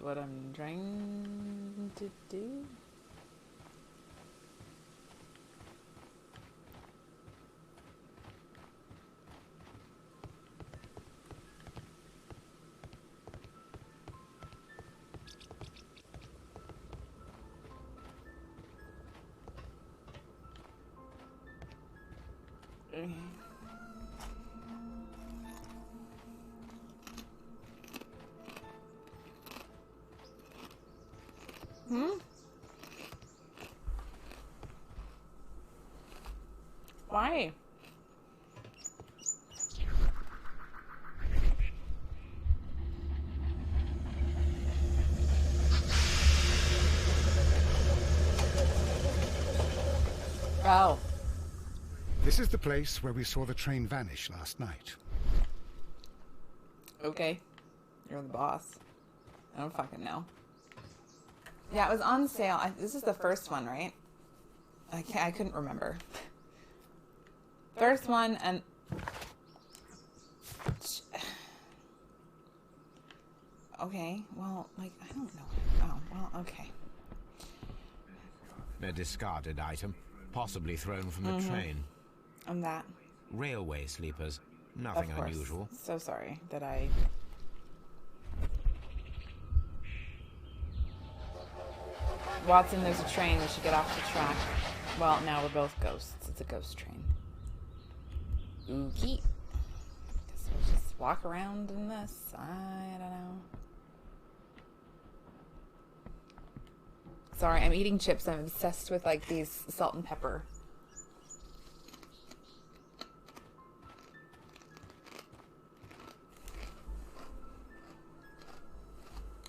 what I'm trying to do. Why? Oh. This is the place where we saw the train vanish last night. Okay. You're the boss. I don't fucking know. Yeah, it was on sale. This is the first one, right? I couldn't remember. First one, and okay, well, like, I don't know. Oh, well, okay. A discarded item, possibly thrown from the train. And that. Railway sleepers, nothing Of course. unusual. So sorry that I... Watson, there's a train. We should get off the track. Well, now we're both ghosts. It's a ghost train. Ookie. Guess we'll just walk around in this. I don't know. Sorry, I'm eating chips. I'm obsessed with, like, these salt and pepper.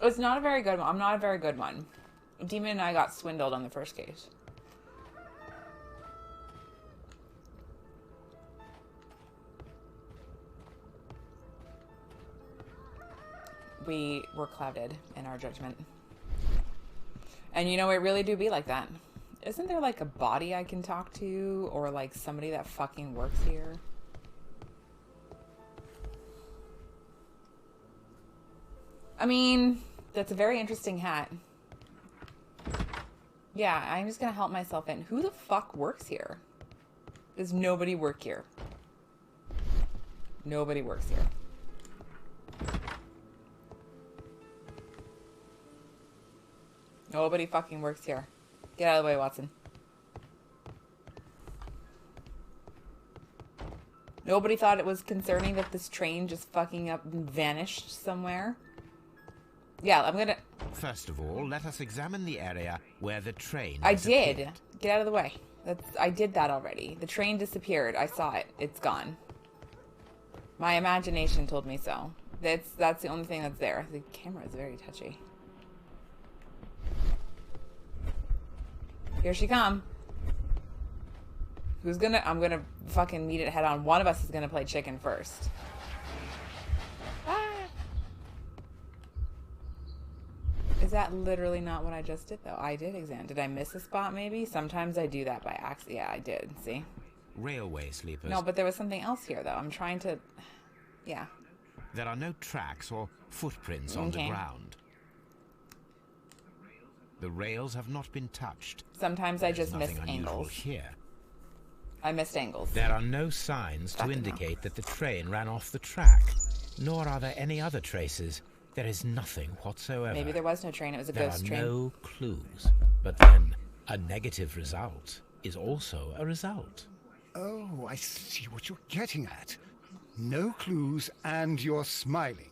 It's not a very good one. I'm not a very good one. Demon and I got swindled on the first case. We were clouded in our judgment. And you know, it really do be like that. Isn't there like a body I can talk to? Or like somebody that fucking works here? I mean, that's a very interesting hat. Yeah, I'm just gonna help myself in. Who the fuck works here? Does nobody work here? Nobody works here. Nobody fucking works here. Get out of the way, Watson. Nobody thought it was concerning that this train just fucking up and vanished somewhere? Yeah, I'm gonna... First of all, let us examine the area where the train I disappeared. did. Get out of the way. I did that already. The train disappeared. I saw it. It's gone. My imagination told me so. That's the only thing that's there. The camera is very touchy. Here she come. Who's gonna... I'm gonna fucking meet it head on. One of us is gonna play chicken first. Is that literally not what I just did, though? I did examine. Did I miss a spot, maybe? Sometimes I do that by accident. Yeah, I did. See? Railway sleepers. No, but there was something else here, though. I'm trying to... Yeah. There are no tracks or footprints on the ground. The rails have not been touched. Sometimes I just miss Nothing unusual angles. here. I missed angles. There are no signs to Fucking indicate that the train ran off the track, nor are there any other traces. There is nothing whatsoever. Maybe there was no train. It was a ghost train. There are no clues. But then, a negative result is also a result. Oh, I see what you're getting at. No clues and you're smiling.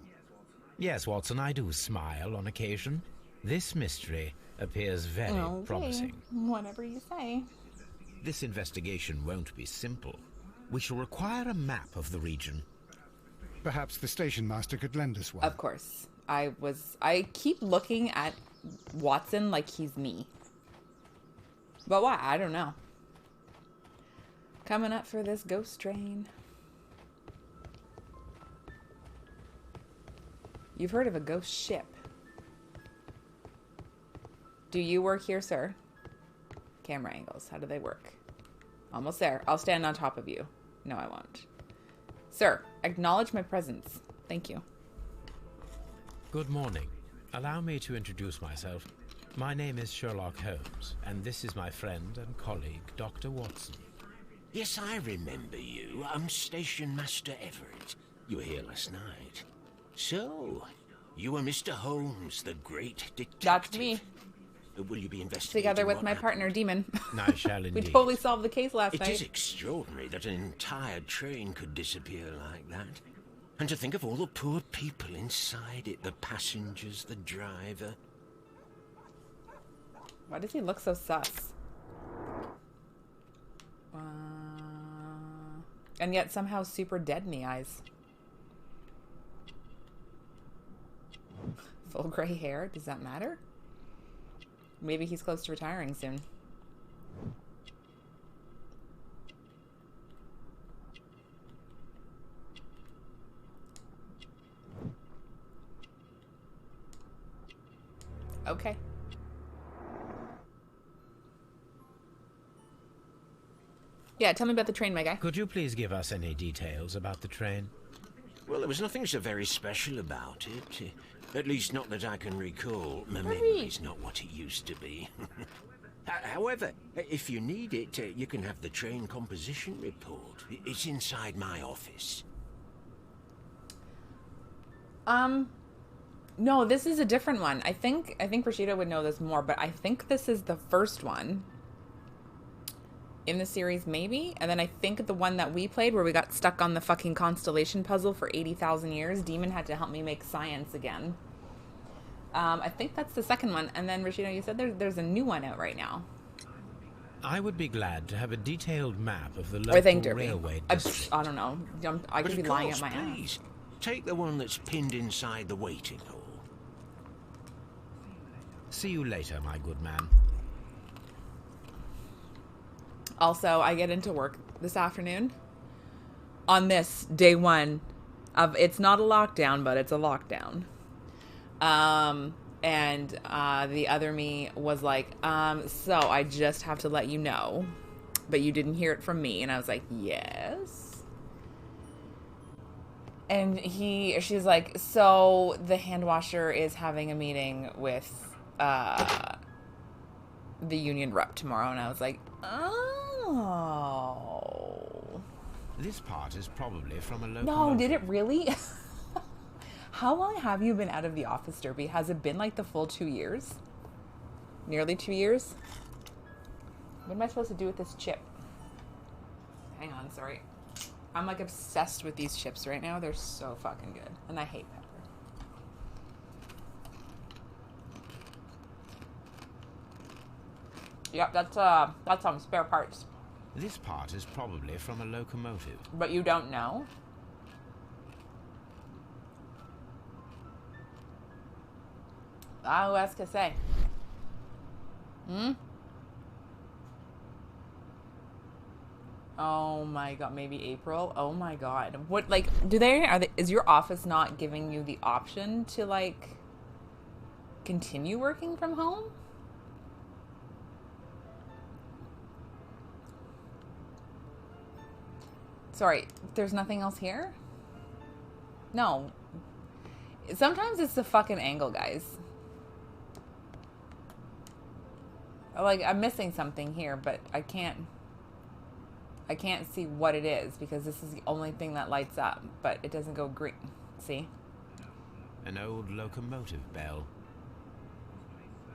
Yes, Watson, I do smile on occasion. This mystery appears very Okay. promising. Whatever you say. This investigation won't be simple. We shall require a map of the region. Perhaps the station master could lend us one. Of course. I keep looking at Watson like he's me. But why? I don't know. Coming up for this ghost train. You've heard of a ghost ship. Do you work here, sir? Camera angles. How do they work? Almost there. I'll stand on top of you. No, I won't. Sir, acknowledge my presence. Thank you. Good morning. Allow me to introduce myself. My name is Sherlock Holmes, and this is my friend and colleague, Dr. Watson. Yes, I remember you. I'm Station Master Everett. You were here last night. So, you were Mr. Holmes, the great detective. That's me. Will you be investigating Together with what my happened? partner, Demon. I shall We indeed. totally solved the case last It night. is extraordinary that an entire train could disappear like that. And to think of all the poor people inside it, the passengers, the driver. Why does he look so sus? And yet somehow super dead in the eyes. Full gray hair? Does that matter? Maybe he's close to retiring soon. Okay. Yeah, tell me about the train, my guy. Could you please give us any details about the train? Well, there was nothing so very special about it. At least not that I can recall. My Hurry. memory's not what it used to be. However, if you need it, you can have the train composition report. It's inside my office. No, this is a different one. I think Rashida would know this more, but I think this is the first one in the series, maybe. And then I think the one that we played where we got stuck on the fucking constellation puzzle for 80,000 years, Demon had to help me make science again. I think that's the second one. And then Rashida, you said there's a new one out right now. I would be glad to have a detailed map of the Or thank local Derby. railway I district. don't know. I But could be of lying course, at my ass. please, take the one that's pinned inside the waiting hall. See you later, my good man. Also, I get into work this afternoon on this day one of, it's not a lockdown, but it's a lockdown. And the other me was like, so I just have to let you know, but you didn't hear it from me. And I was like, yes. And she's like, so the hand washer is having a meeting with the union rep tomorrow. And I was like, oh. This part is probably from a local. No, did it really? How long have you been out of the office, Derby? Has it been like the full 2 years? Nearly 2 years? What am I supposed to do with this chip? Hang on, sorry. I'm like obsessed with these chips right now. They're so fucking good. And I hate pepper. Yep, that's some spare parts. This part is probably from a locomotive. But you don't know? Ah, who else could say? Oh my god, maybe April? Oh my god. What, like, is your office not giving you the option to, like, continue working from home? Sorry, there's nothing else here? No. Sometimes it's the fucking angle, guys. Like, I'm missing something here, but I can't see what it is because this is the only thing that lights up, but it doesn't go green. See? An old locomotive bell.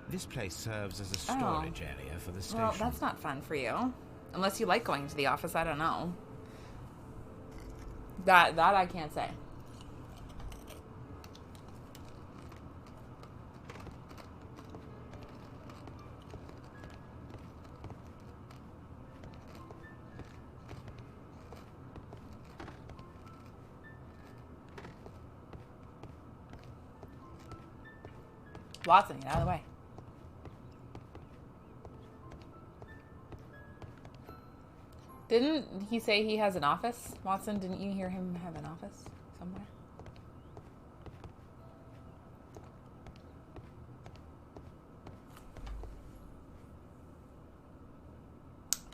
This place serves as a storage area for the station. Well, that's not fun for you. Unless you like going to the office, I don't know. That I can't say. Watson, get out of the way. Didn't he say he has an office? Watson, didn't you hear him have an office somewhere?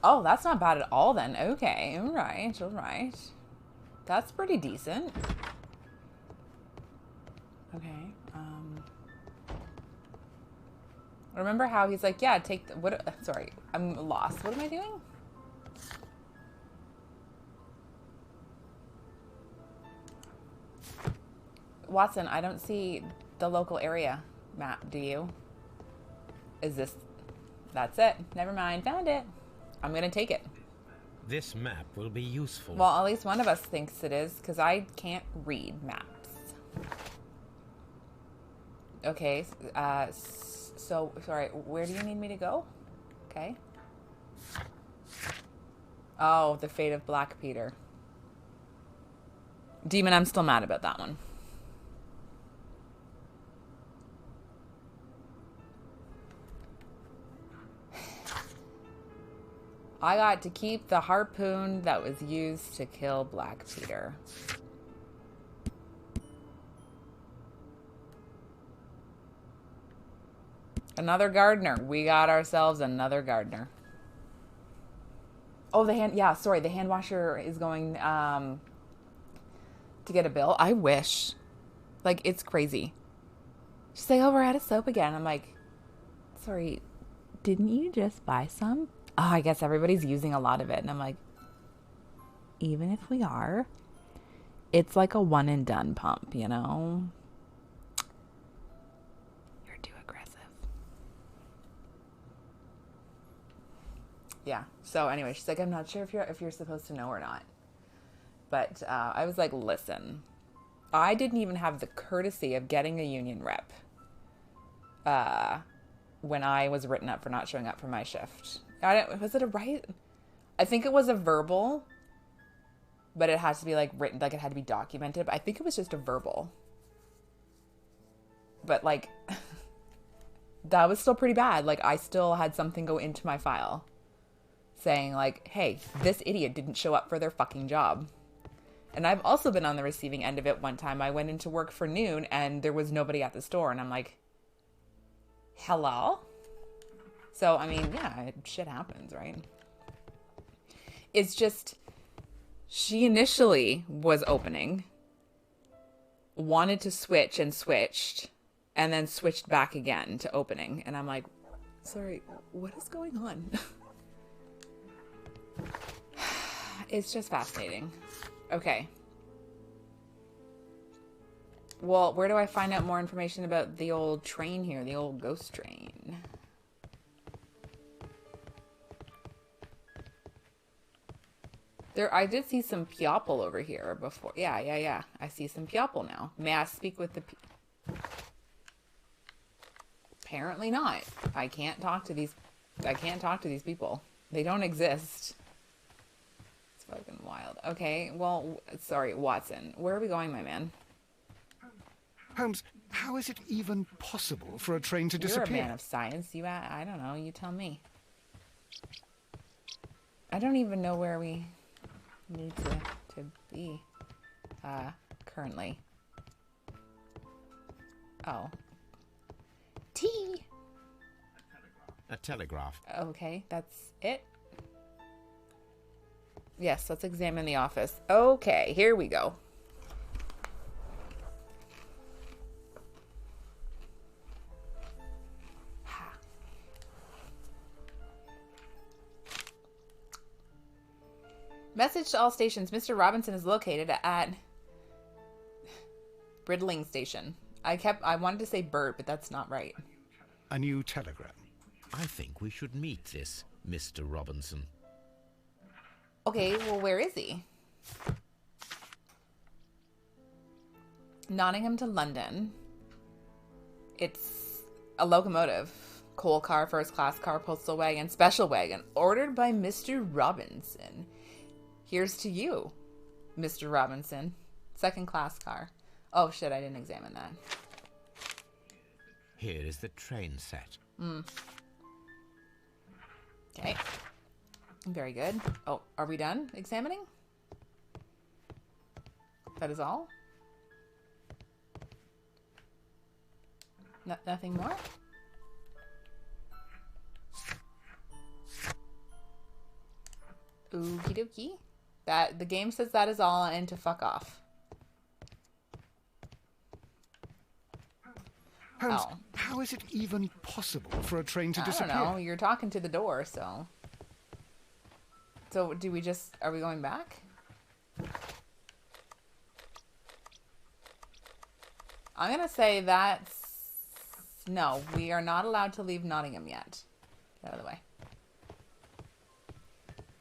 Oh, that's not bad at all then. Okay, all right. That's pretty decent. Okay, Remember how he's like, yeah, take the, what, sorry, I'm lost. What am I doing? Watson, I don't see the local area map, do you? Is this, that's it. Never mind, found it. I'm gonna take it. This map will be useful. Well, at least one of us thinks it is, because I can't read maps. Okay, so, sorry, where do you need me to go? Okay. Oh, the fate of Black Peter. Demon, I'm still mad about that one. I got to keep the harpoon that was used to kill Black Peter. Another gardener. We got ourselves another gardener. Oh, the hand... Yeah, sorry. The hand washer is going to get a bill. I wish. Like, it's crazy. She's like, oh, we're out of soap again. I'm like, sorry, didn't you just buy some? Oh, I guess everybody's using a lot of it. And I'm like, even if we are, it's like a one and done pump, you know? You're too aggressive. Yeah. So anyway, she's like, I'm not sure if you're supposed to know or not. But I was like, listen, I didn't even have the courtesy of getting a union rep when I was written up for not showing up for my shift. Was it a right? I think it was a verbal, but it has to be like written, like it had to be documented. But I think it was just a verbal. But like, that was still pretty bad. Like I still had something go into my file saying like, hey, this idiot didn't show up for their fucking job. And I've also been on the receiving end of it. One time I went into work for noon and there was nobody at the store. And I'm like, hello? So, I mean, yeah, shit happens, right? It's just, she initially was opening, wanted to switch and switched, and then switched back again to opening. And I'm like, sorry, what is going on? It's just fascinating. Okay. Well, where do I find out more information about the old train here, the old ghost train? I did see some Pjopel over here before. Yeah. I see some Pjopel now. May I speak with the... Apparently not. I can't talk to these people. They don't exist. It's fucking wild. Okay, well, sorry, Watson. Where are we going, my man? Holmes, how is it even possible for a train to disappear? You're a man of science. I don't know. You tell me. I don't even know where we need to be currently. Oh. Tea. A telegraph. Okay, that's it. Yes, let's examine the office. Okay, here we go. Message to all stations. Mr. Robinson is located at Bridling Station. I wanted to say Bird, but that's not right. A new telegram. I think we should meet this Mr. Robinson. Okay, well, where is he? Nottingham to London. It's a locomotive. Coal car, first class car, postal wagon, special wagon. Ordered by Mr. Robinson. Here's to you, Mr. Robinson. Second class car. Oh shit, I didn't examine that. Here is the train set. Okay. Very good. Oh, are we done examining? That is all? Nothing more? Okie dokie. The game says that is all and to fuck off. Holmes, Oh. how How is it even possible for a train to I disappear? don't know. You're talking to the door, so. So do we just... Are we going back? I'm going to say that's... No, we are not allowed to leave Nottingham yet. Get out of the way.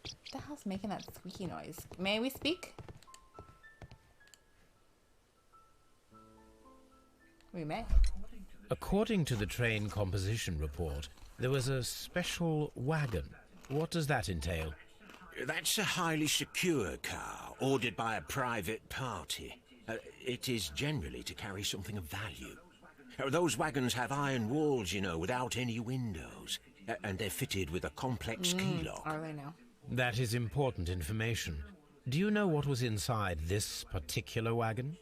What the hell's making that squeaky noise? May we speak? We may. According to the train composition report, there was a special wagon. What does that entail? That's a highly secure car, ordered by a private party. It is generally to carry something of value. Those wagons have iron walls, you know, without any windows. And they're fitted with a complex key lock. Are they now? That is important information. Do you know what was inside this particular wagon?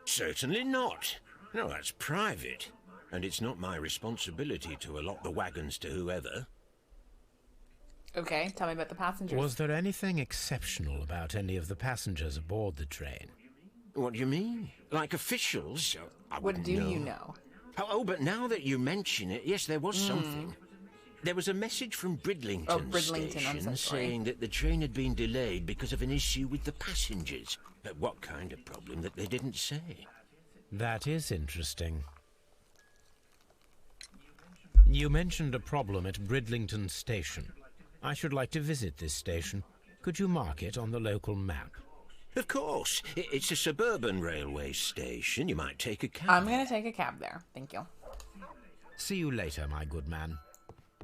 Certainly not. No, that's private. And it's not my responsibility to allot the wagons to whoever. Okay, tell me about the passengers. Was there anything exceptional about any of the passengers aboard the train? What do you mean? Like officials? I What wouldn't do know. you know? Oh, but now that you mention it, yes, there was something. There was a message from Bridlington, Bridlington, I'm Station so sorry. saying that the train had been delayed because of an issue with the passengers. But what kind of problem that they didn't say? That is interesting. You mentioned a problem at Bridlington Station. I should like to visit this station. Could you mark it on the local map? Of course. It's a suburban railway station. You might take a cab. I'm going to take a cab there. Thank you. See you later, my good man.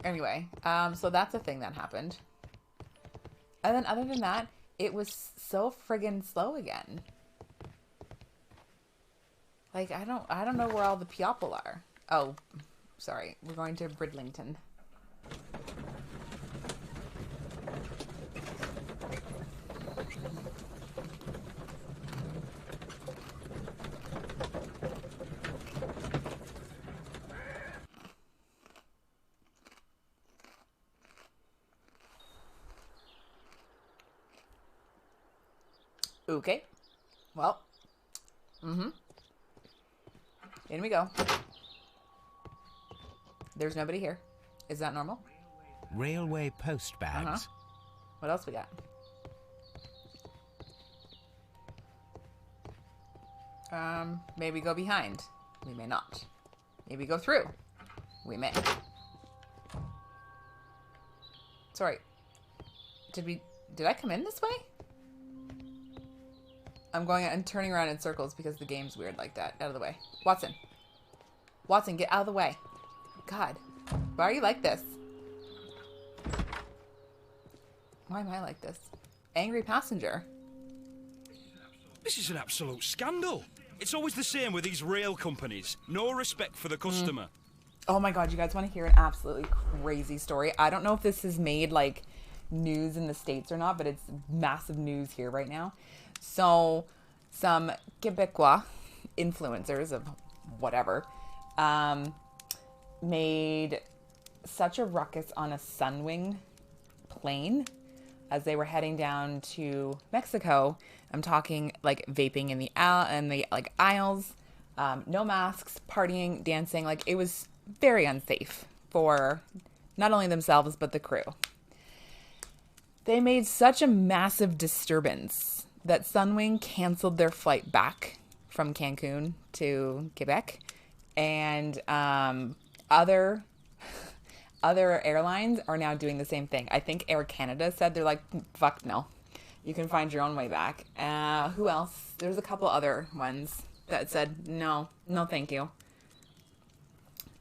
Anyway, so that's a thing that happened. And then other than that, it was so friggin' slow again. Like, I don't know where all the people are. Oh, sorry. We're going to Bridlington. Okay. Well. In we go. There's nobody here. Is that normal? Railway post bags. What else we got? Maybe go behind. We may not. Maybe go through. We may. Sorry. Did I come in this way? I'm going and turning around in circles because the game's weird like that. Out of the way. Watson. Watson, get out of the way. God. Why are you like this? Why am I like this? Angry passenger. This is an absolute scandal. It's always the same with these rail companies. No respect for the customer. Oh my god, you guys want to hear an absolutely crazy story? I don't know if this has made like news in the States or not, but it's massive news here right now. So some Quebecois influencers of whatever made such a ruckus on a Sunwing plane as they were heading down to Mexico. I'm talking like vaping in the like aisles, no masks, partying, dancing. Like it was very unsafe for not only themselves but the crew. They made such a massive disturbance that Sunwing canceled their flight back from Cancun to Quebec, and other airlines are now doing the same thing. I think Air Canada said they're like, fuck no. You can find your own way back. Who else? There's a couple other ones that said, no, thank you.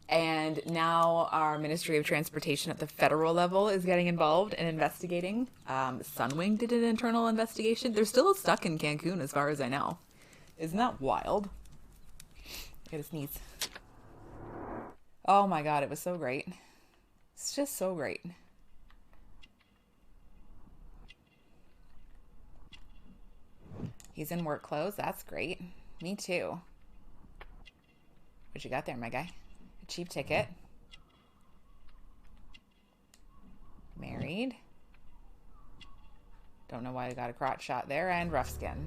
And now our Ministry of Transportation at the federal level is getting involved and investigating. Sunwing did an internal investigation. They're still stuck in Cancun as far as I know. Isn't that wild? I gotta sneeze. Oh my god, it was so great. It's just so great. He's in work clothes. That's great. Me too. What you got there, my guy? A cheap ticket. Married. Don't know why I got a crotch shot there. And rough skin.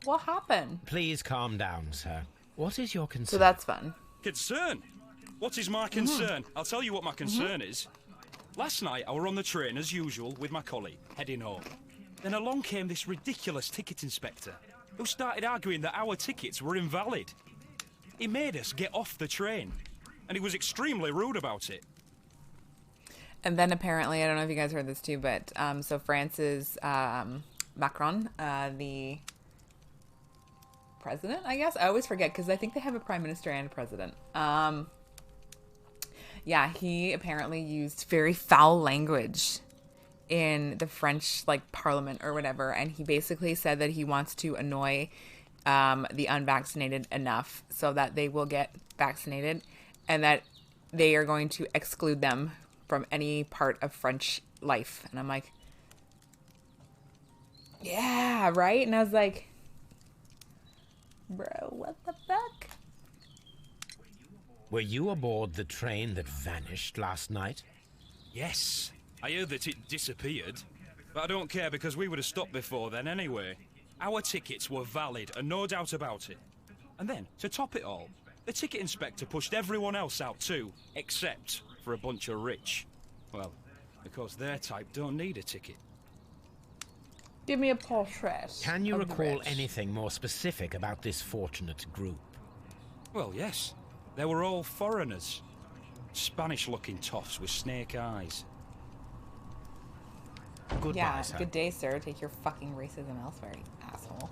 What happened? Please calm down, sir. What is your concern? So that's fun. Concern? What is my concern? I'll tell you what my concern is. Last night, I were on the train, as usual, with my colleague, heading home. Then along came this ridiculous ticket inspector, who started arguing that our tickets were invalid. He made us get off the train, and he was extremely rude about it. And then apparently, I don't know if you guys heard this too, but so France's Macron, the president, I guess. I always forget because I think they have a prime minister and a president. Yeah, he apparently used very foul language in the French parliament or whatever, and he basically said that he wants to annoy the unvaccinated enough so that they will get vaccinated, and that they are going to exclude them from any part of French life. And I'm like, yeah, right? And I was like, bro, what the fuck? Were you aboard the train that vanished last night? Yes, I heard that it disappeared, but I don't care because we would have stopped before then anyway. Our tickets were valid and no doubt about it. And then, to top it all, the ticket inspector pushed everyone else out too, except for a bunch of rich. Well, because their type don't need a ticket. Give me a portrait. Can you of the recall rich. anything more specific about this fortunate group? Well, yes. They were all foreigners. Spanish-looking toffs with snake eyes. Goodbye, Yeah, sir. good day, sir. Take your fucking racism elsewhere, you asshole.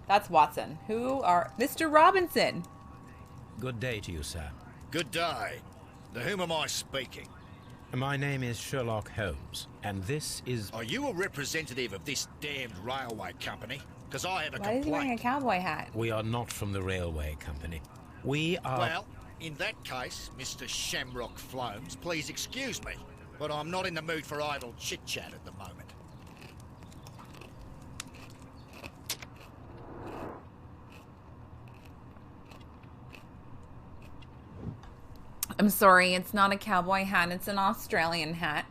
That's Watson. Who are... Mr. Robinson! Good day to you, sir. Good day. To whom am I speaking? My name is Sherlock Holmes, and this is... Are you a representative of this damned railway company? Because I have a Why is he wearing a complaint. cowboy hat? We are not from the railway company. We are... Well, in that case, Mr. Shamrock Flomes, please excuse me, but I'm not in the mood for idle chit-chat at the moment. I'm sorry, it's not a cowboy hat. It's an Australian hat.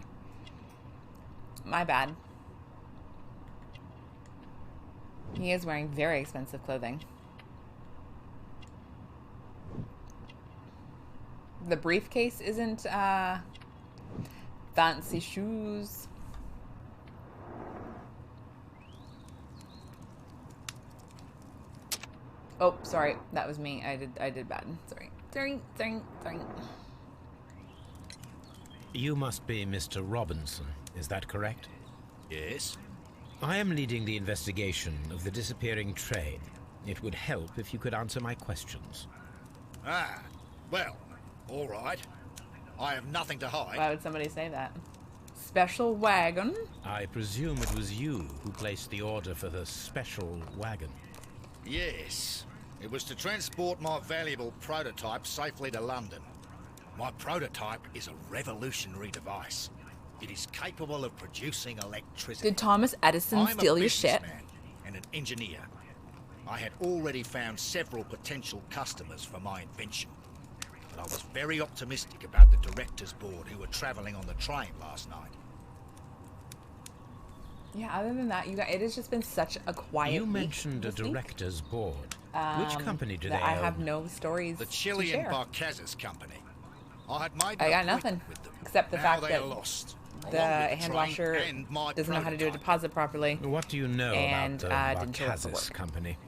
My bad. He is wearing very expensive clothing. The briefcase isn't fancy shoes. Oh, sorry. That was me. I did bad. Sorry. Sorry. You must be Mr. Robinson, is that correct? Yes? I am leading the investigation of the disappearing train. It would help if you could answer my questions. Ah, well, all right. I have nothing to hide. Why would somebody say that? Special wagon? I presume it was you who placed the order for the special wagon. Yes. It was to transport my valuable prototype safely to London. My prototype is a revolutionary device. It is capable of producing electricity. Did Thomas Edison I'm steal a your shit? businessman and an engineer. I had already found several potential customers for my invention. But I was very optimistic about the directors' board who were travelling on the train last night. Yeah, other than that, you guys, it has just been such a quiet You week mentioned a this week, director's board. Which company do they that I own? have no stories The to Chilean share. Barcazas company. I had made I an got appointment nothing, with them. except the Now fact they that are lost, the along with hand train washer and my doesn't know how to do a prototype. deposit properly. What do you know And, about the didn't show up for Barcazas work. company?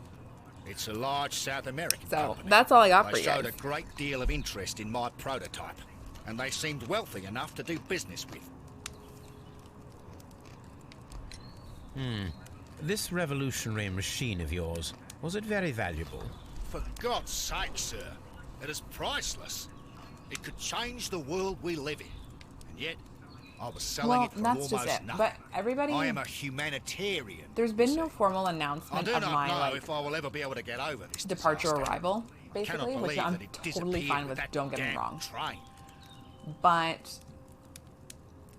It's a large South American So, company. that's all I got They for you showed guys. a great deal of interest in my prototype, and they seemed wealthy enough to do business with. This revolutionary machine of yours, was it very valuable? For God's sake, sir, it is priceless. It could change the world we live in, and yet I was selling Well, it for that's just almost it. nothing. But everybody, I am a humanitarian. there's been you no see. formal I announcement do of not my know if I will ever be able to get over this departure disaster. arrival, Cannot basically, which believe I'm that it totally disappeared fine with. that Don't get me damn wrong. Train. But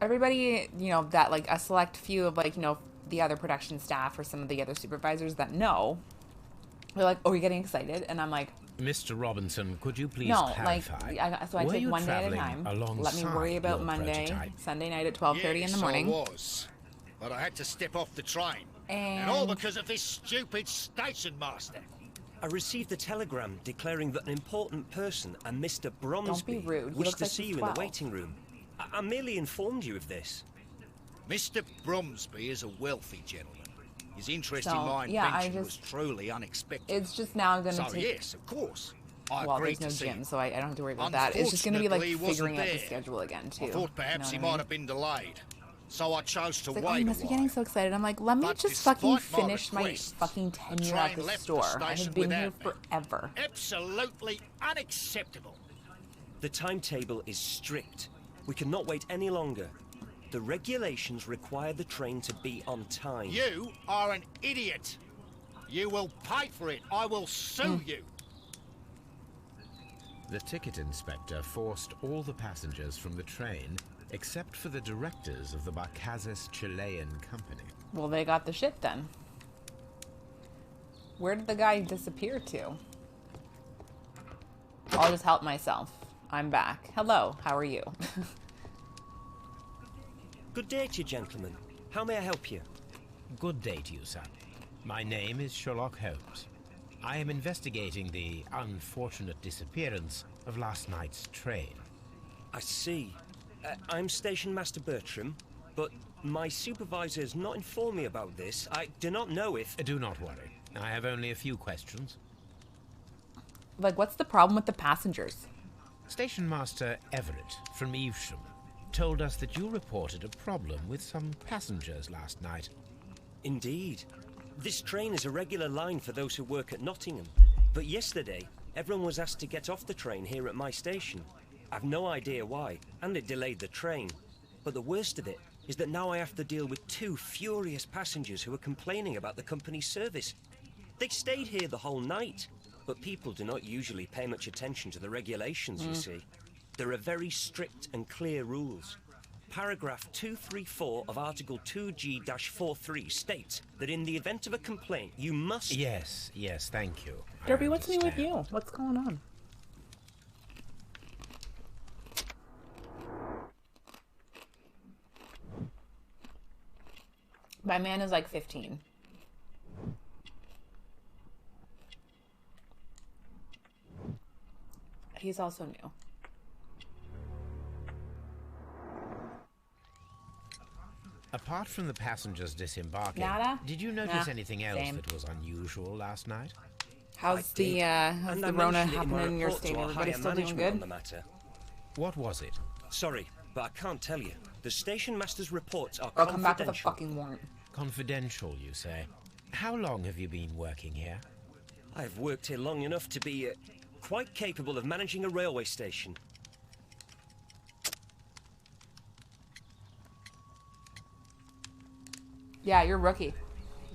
everybody, that a select few of the other production staff or some of the other supervisors that know, they're like, "Oh, you're getting excited," and I'm like, Mr. Robinson, could you please "No, clarify? so I Were take you one day at a traveling time. Let me alongside worry about your Monday, prototype? Sunday night at 12:30 in the Yes, morning." I was, but I had to step off the train. And all because of this stupid station master. I received a telegram declaring that an important person, a Mr. Bromsby, rude. He wished looks to like see he's you in the 12. waiting room. I merely informed you of this. Mr. Bromsby is a wealthy gentleman. His interest in So, my yeah, invention was truly unexpected. It's just now going to So take... yes, of course. I Well, agreed there's to no see gym, him. so I don't have to worry about that. It's just going to be like Unfortunately, he figuring out wasn't the there. schedule again, too. I thought perhaps You he know what I might mean? have been delayed. So I chose to It's like, wait oh, you a must be while. getting so excited. I'm like, let me But just fucking despite my finish my requests, fucking the tenure at train the left store. the I station have been here without me. forever. Absolutely unacceptable. The timetable is strict. We cannot wait any longer. The regulations require the train to be on time. You are an idiot. You will pay for it. I will sue you. The ticket inspector forced all the passengers from the train except for the directors of the Barcazes Chilean company. Well, they got the shit then. Where did the guy disappear to? I'll just help myself. I'm back. Hello, how are you? Good day to you, gentlemen. How may I help you? Good day to you, sir. My name is Sherlock Holmes. I am investigating the unfortunate disappearance of last night's train. I see. I'm Station Master Bertram, but my supervisor has not informed me about this. I do not know if... Do not worry. I have only a few questions. Like, what's the problem with the passengers? Station Master Everett from Evesham told us that you reported a problem with some passengers last night. Indeed. This train is a regular line for those who work at Nottingham. But yesterday, everyone was asked to get off the train here at my station. I've no idea why, and it delayed the train. But the worst of it is that now I have to deal with two furious passengers who are complaining about the company's service. They stayed here the whole night, but people do not usually pay much attention to the regulations, you see. There are very strict and clear rules. Paragraph 234 of Article 2G-43 states that in the event of a complaint, you must... Yes, thank you. Derby, what's new with you? What's going on? My man is like 15. He's also new. Apart from the passengers disembarking, Nada? did you notice Nah, anything else same. that was unusual last night? How's did. the And I Rona mentioned it in my happening in your report state? to our Everybody higher still doing management on good? the matter. What was it? Sorry, but I can't tell you. The station master's reports are Or I'll come back with a confidential. fucking warrant. Confidential, you say? How long have you been working here? I've worked here long enough to be quite capable of managing a railway station. Yeah, you're a rookie.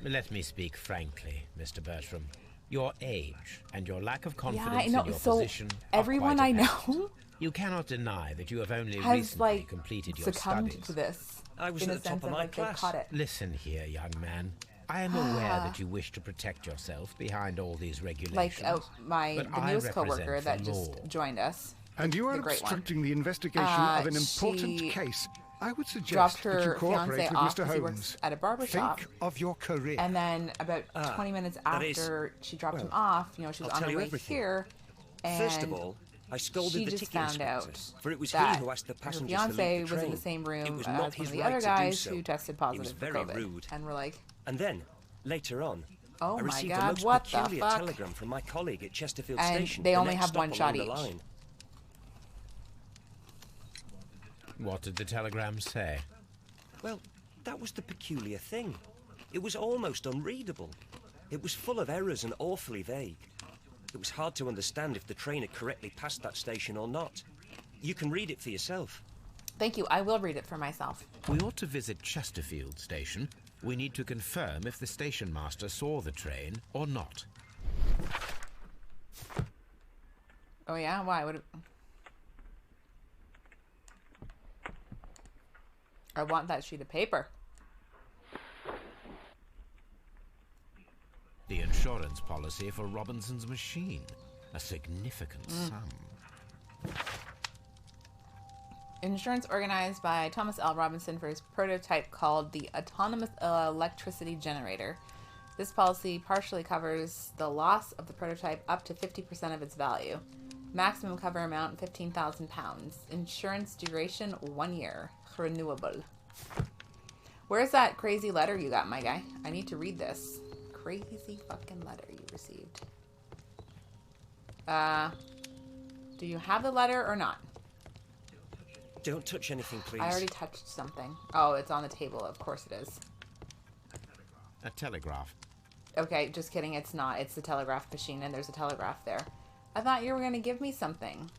Let me speak frankly, Mr. Bertram. Your age and your lack of Yeah, confidence I know. in your So position are everyone quite I apparent. know You cannot deny that you have only has recently like completed your succumbed studies. to this. I was in at a the top sense of my like they class. caught it. Listen here, young man. I am aware that you wish to protect yourself behind all these regulations. Like my but the I newest represent coworker the that just law. joined us. And you are The great one. obstructing the investigation of an important she case. I would suggest dropped that you her cooperate fiance with off Mr. because he Holmes. works at a barber shop. Think of your career. And then about 20 minutes that is- after she dropped him well, off, you know, she was I'll on tell her you way everything. here. And First of all, I scolded she the just ticket found inspector, out for it was he that who asked the her passengers to fiance leave the was in train. the same room It was as not one his of the right other to do guys so. who tested He positive was for very COVID. rude. And we're like, And then, later on, oh I my received a God, most what the peculiar fuck? telegram from my colleague at Chesterfield And Station. they the only next have stop one shot along the each. line. What did the telegram say? Well, that was the peculiar thing. It was almost unreadable. It was full of errors and awfully vague. It was hard to understand if the train had correctly passed that station or not. You can read it for yourself. thank you, I will read it for myself. We ought to visit Chesterfield Station. We need to confirm if the station master saw the train or not. Oh yeah, why would it... I want that sheet of paper. The insurance policy for Robinson's machine. A significant sum. Insurance organized by Thomas L. Robinson for his prototype called the Autonomous Electricity Generator. This policy partially covers the loss of the prototype up to 50% of its value. Maximum cover amount, £15,000. Insurance duration, 1 year. Renewable. Where's that crazy letter you got, my guy? I need to read this. Crazy fucking letter you received. Do you have the letter or not? Don't touch anything, please. I already touched something. Oh, it's on the table. Of course it is. A telegraph. Okay, just kidding. It's not. It's the telegraph machine, and there's a telegraph there. I thought you were going to give me something.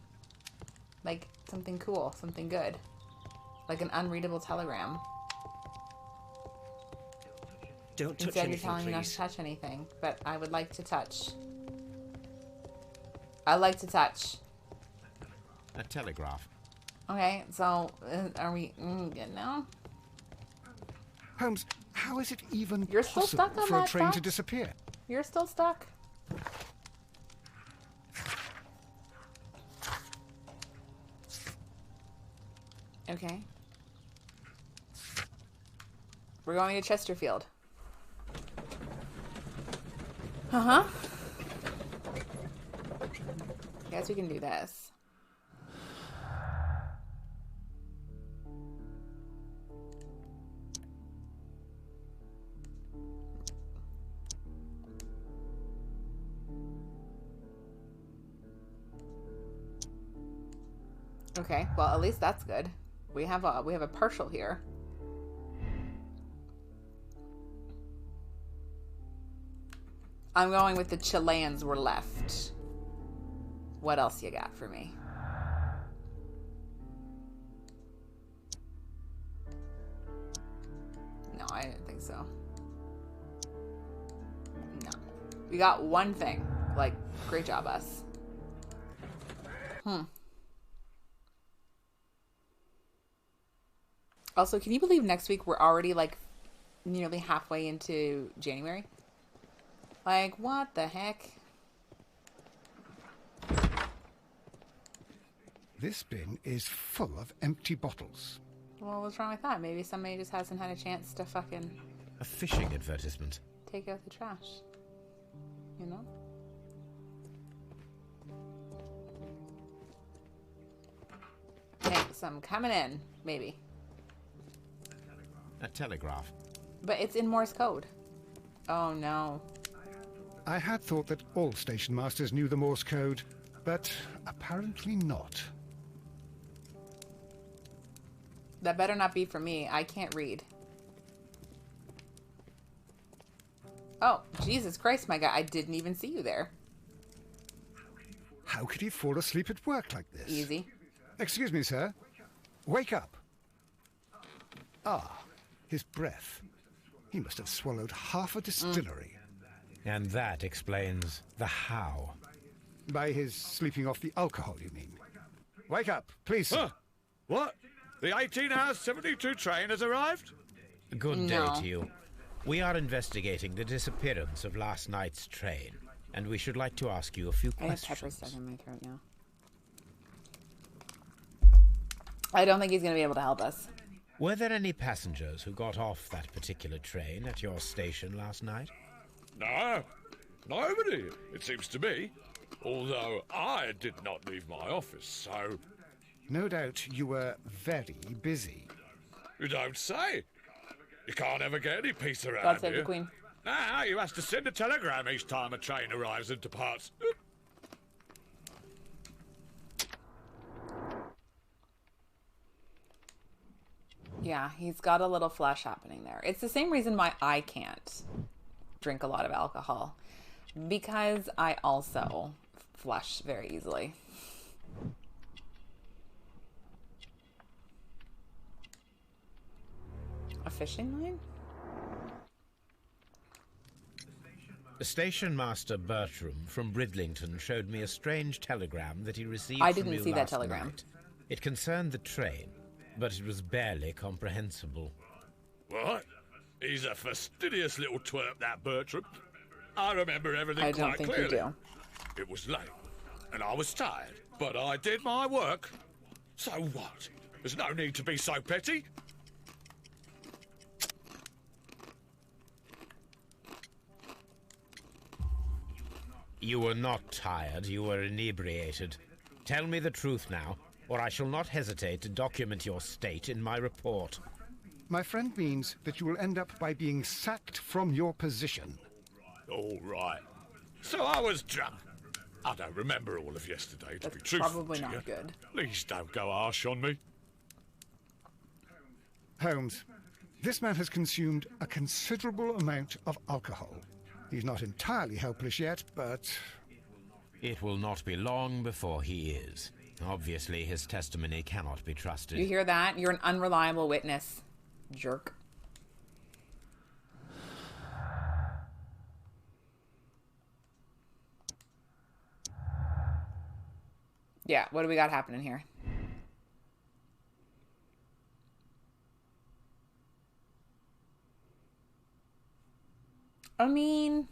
Like, something cool. Something good. Like an unreadable telegram. Don't touch Instead, anything, you're telling me not to please. touch anything. But I would like to touch. I like to touch. A telegraph. Okay, so are we good now? Holmes, how is it even You're still possible stuck on for a that train to fact? disappear? You're still stuck? Okay. We're going to Chesterfield. Uh-huh. Guess we can do this. Okay, well at least that's good. We have a partial here. I'm going with the Chileans were left. What else you got for me? No, I didn't think so. No. We got one thing. Like, great job, us. Also, can you believe next week we're already, like, nearly halfway into January? Like, what the heck? This bin is full of empty bottles. Well, what's wrong with that? Maybe somebody just hasn't had a chance to fucking A fishing advertisement. take out the trash. You know? Thanks, I'm coming in. Maybe. A telegraph. But it's in Morse code. Oh, no. I had thought that all station masters knew the Morse code, but apparently not. That better not be for me. I can't read. Oh, Jesus Christ, my guy. I didn't even see you there. How could he fall asleep at work like this? Easy. Excuse me, sir. Wake up. Ah, his breath. He must have swallowed half a distillery. And that explains the how. By his sleeping off the alcohol, you mean? Wake up, please, sir. Huh? What? The 18 hours 72 train has arrived? Good day No. to you. We are investigating the disappearance of last night's train, and we should like to ask you a few I have pepper questions. stuck in my throat now. I don't think he's going to be able to help us. Were there any passengers who got off that particular train at your station last night? No, nobody, it seems to me. Although I did not leave my office, so... No doubt you were very busy. You don't say. You can't ever get any peace around God save here. the Queen. Nah, you have to send a telegram each time a train arrives and departs. Yeah, he's got a little flush happening there. It's the same reason why I can't drink a lot of alcohol. Because I also flush very easily. A fishing line? Station Master Bertram from Bridlington showed me a strange telegram that he received I from didn't you see that last telegram. night. It concerned the train, but it was barely comprehensible. What? He's a fastidious little twerp, that Bertram. I remember everything I don't quite think clearly. you do. It was late, and I was tired, but I did my work. So what? There's no need to be so petty. You were not tired, you were inebriated. Tell me the truth now, or I shall not hesitate to document your state in my report. My friend means that you will end up by being sacked from your position. All right. So I was drunk. I don't remember all of yesterday, to be truthful. Probably to you. not good. Please don't go harsh on me. Holmes, this man has consumed a considerable amount of alcohol. He's not entirely helpless yet, but... It will not be long before he is. Obviously, his testimony cannot be trusted. You hear that? You're an unreliable witness, jerk. Yeah, what do we got happening here? I mean...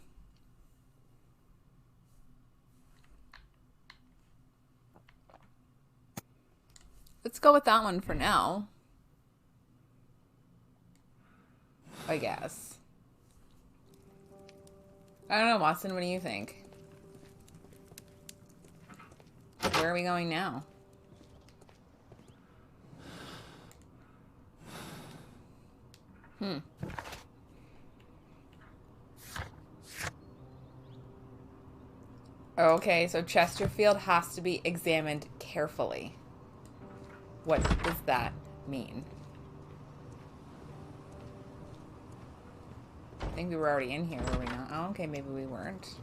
let's go with that one for now. I guess. I don't know, Watson, what do you think? Where are we going now? Okay, so Chesterfield has to be examined carefully. What does that mean? I think we were already in here, were we not? Oh, okay, maybe we weren't.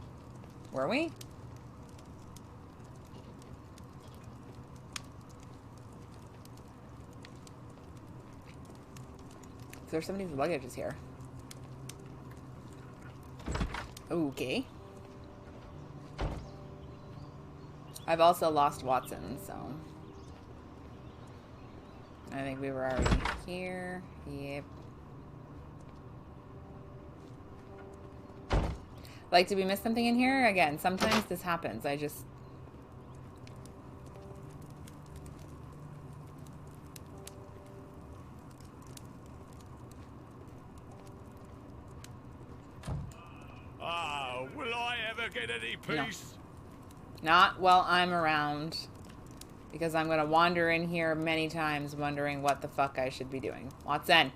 Were we? There's somebody's luggage is here. Okay. I've also lost Watson, so... I think we were already here. Yep. Like, did we miss something in here? Again, sometimes this happens. I just... Ah, will I ever get any peace? Not while I'm around. Because I'm going to wander in here many times wondering what the fuck I should be doing. Watson!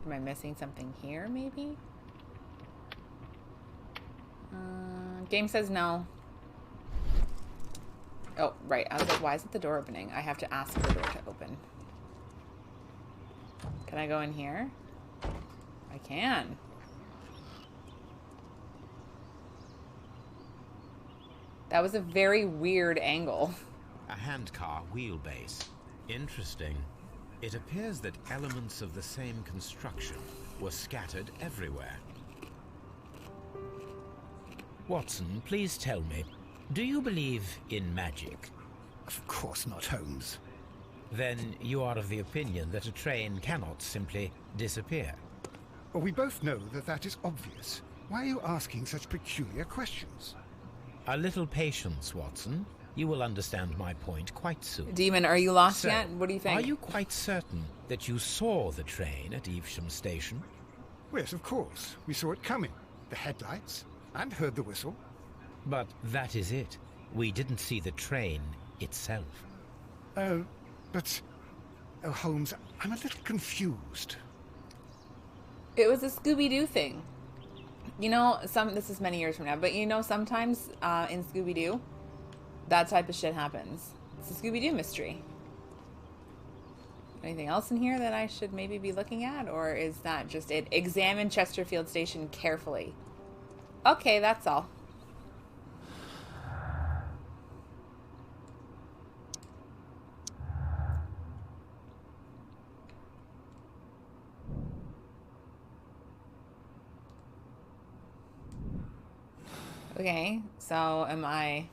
Am I missing something here, maybe? Game says no. Oh, right. I was like, why isn't the door opening? I have to ask the door to open. Can I go in here? I can. That was a very weird angle. A handcar wheelbase. Interesting. It appears that elements of the same construction were scattered everywhere. Watson, please tell me, do you believe in magic? Of course not, Holmes. Then you are of the opinion that a train cannot simply disappear. Well, we both know that that is obvious. Why are you asking such peculiar questions? A little patience, Watson. You will understand my point quite soon. Demon, are you lost So, yet? What do you think? Are you quite certain that you saw the train at Evesham Station? Yes, of course. We saw it coming. The headlights. And heard the whistle. But that is it. We didn't see the train itself. Oh, but... Oh, Holmes, I'm a little confused. It was a Scooby-Doo thing. You know, this is many years from now, but you know, sometimes in Scooby-Doo, that type of shit happens. It's a Scooby-Doo mystery. Anything else in here that I should maybe be looking at? Or is that just it? Examine Chesterfield Station carefully. Okay, that's all. Okay, so am I...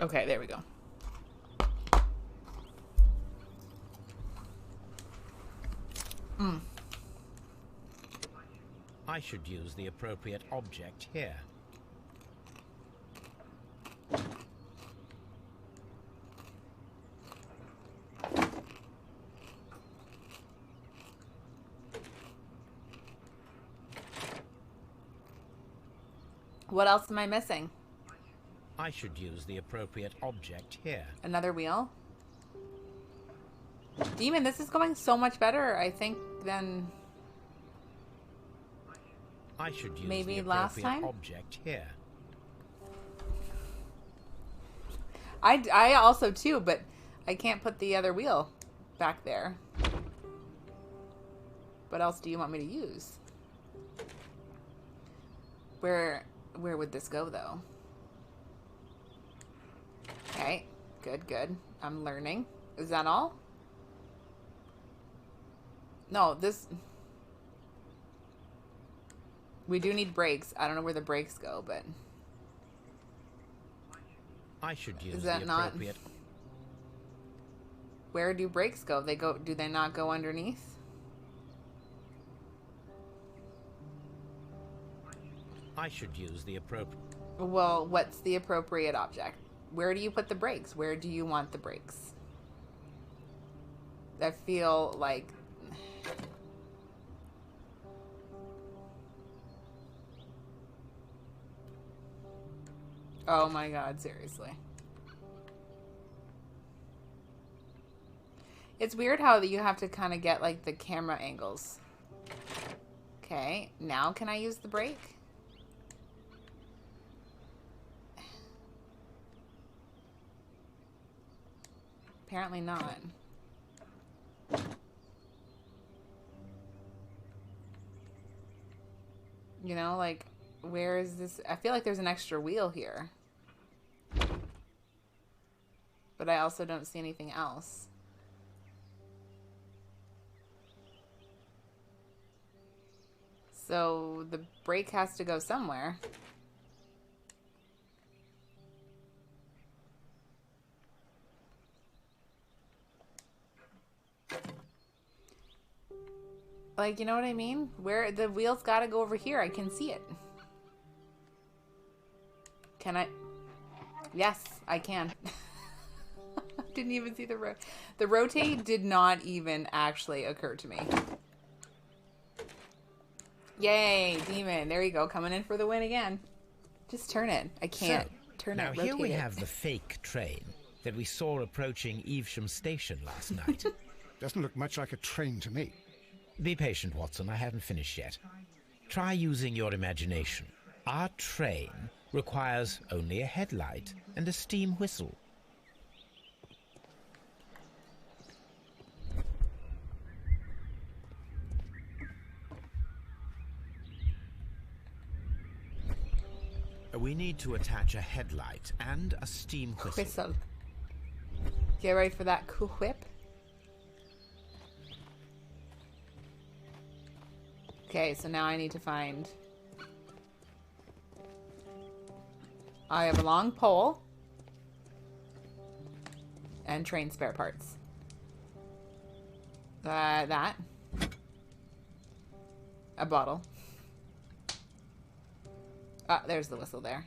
Okay, there we go. I should use the appropriate object here. What else am I missing? I should use the appropriate object here. Another wheel? Demon, this is going so much better, I think, than I should use maybe the last appropriate time. object here. I also too, but I can't put the other wheel back there. What else do you want me to use? Where would this go, though? Okay, good. I'm learning. Is that all? No, this... We do need brakes. I don't know where the brakes go, but... I should use Is that the not... appropriate... Where do brakes go? They go... Do they not go underneath? I should use the appropriate... Well, what's the appropriate object? Where do you put the brakes? Where do you want the brakes? I feel like... Oh my god, seriously. It's weird how you have to kind of get, like, the camera angles. Okay, now can I use the brake? Apparently not. You know, like, where is this? I feel like there's an extra wheel here. But I also don't see anything else. So the brake has to go somewhere. Like, you know what I mean? Where the wheel's gotta go over here. I can see it. Can I? Yes, I can. Didn't even see the rotate did not even actually occur to me. Yay, demon. There you go. Coming in for the win again. Just turn it. I can't turn it. Now Rotate here we it. have the fake train that we saw approaching Evesham Station last night. Doesn't look much like a train to me. Be patient, Watson. I haven't finished yet. Try using your imagination. Our train requires only a headlight and a steam whistle. We need to attach a headlight and a steam whistle. Whistle. Get ready for that cool whip. Okay, so now I need to find... I have a long pole. And train spare parts. That. A bottle. Ah, there's the whistle there.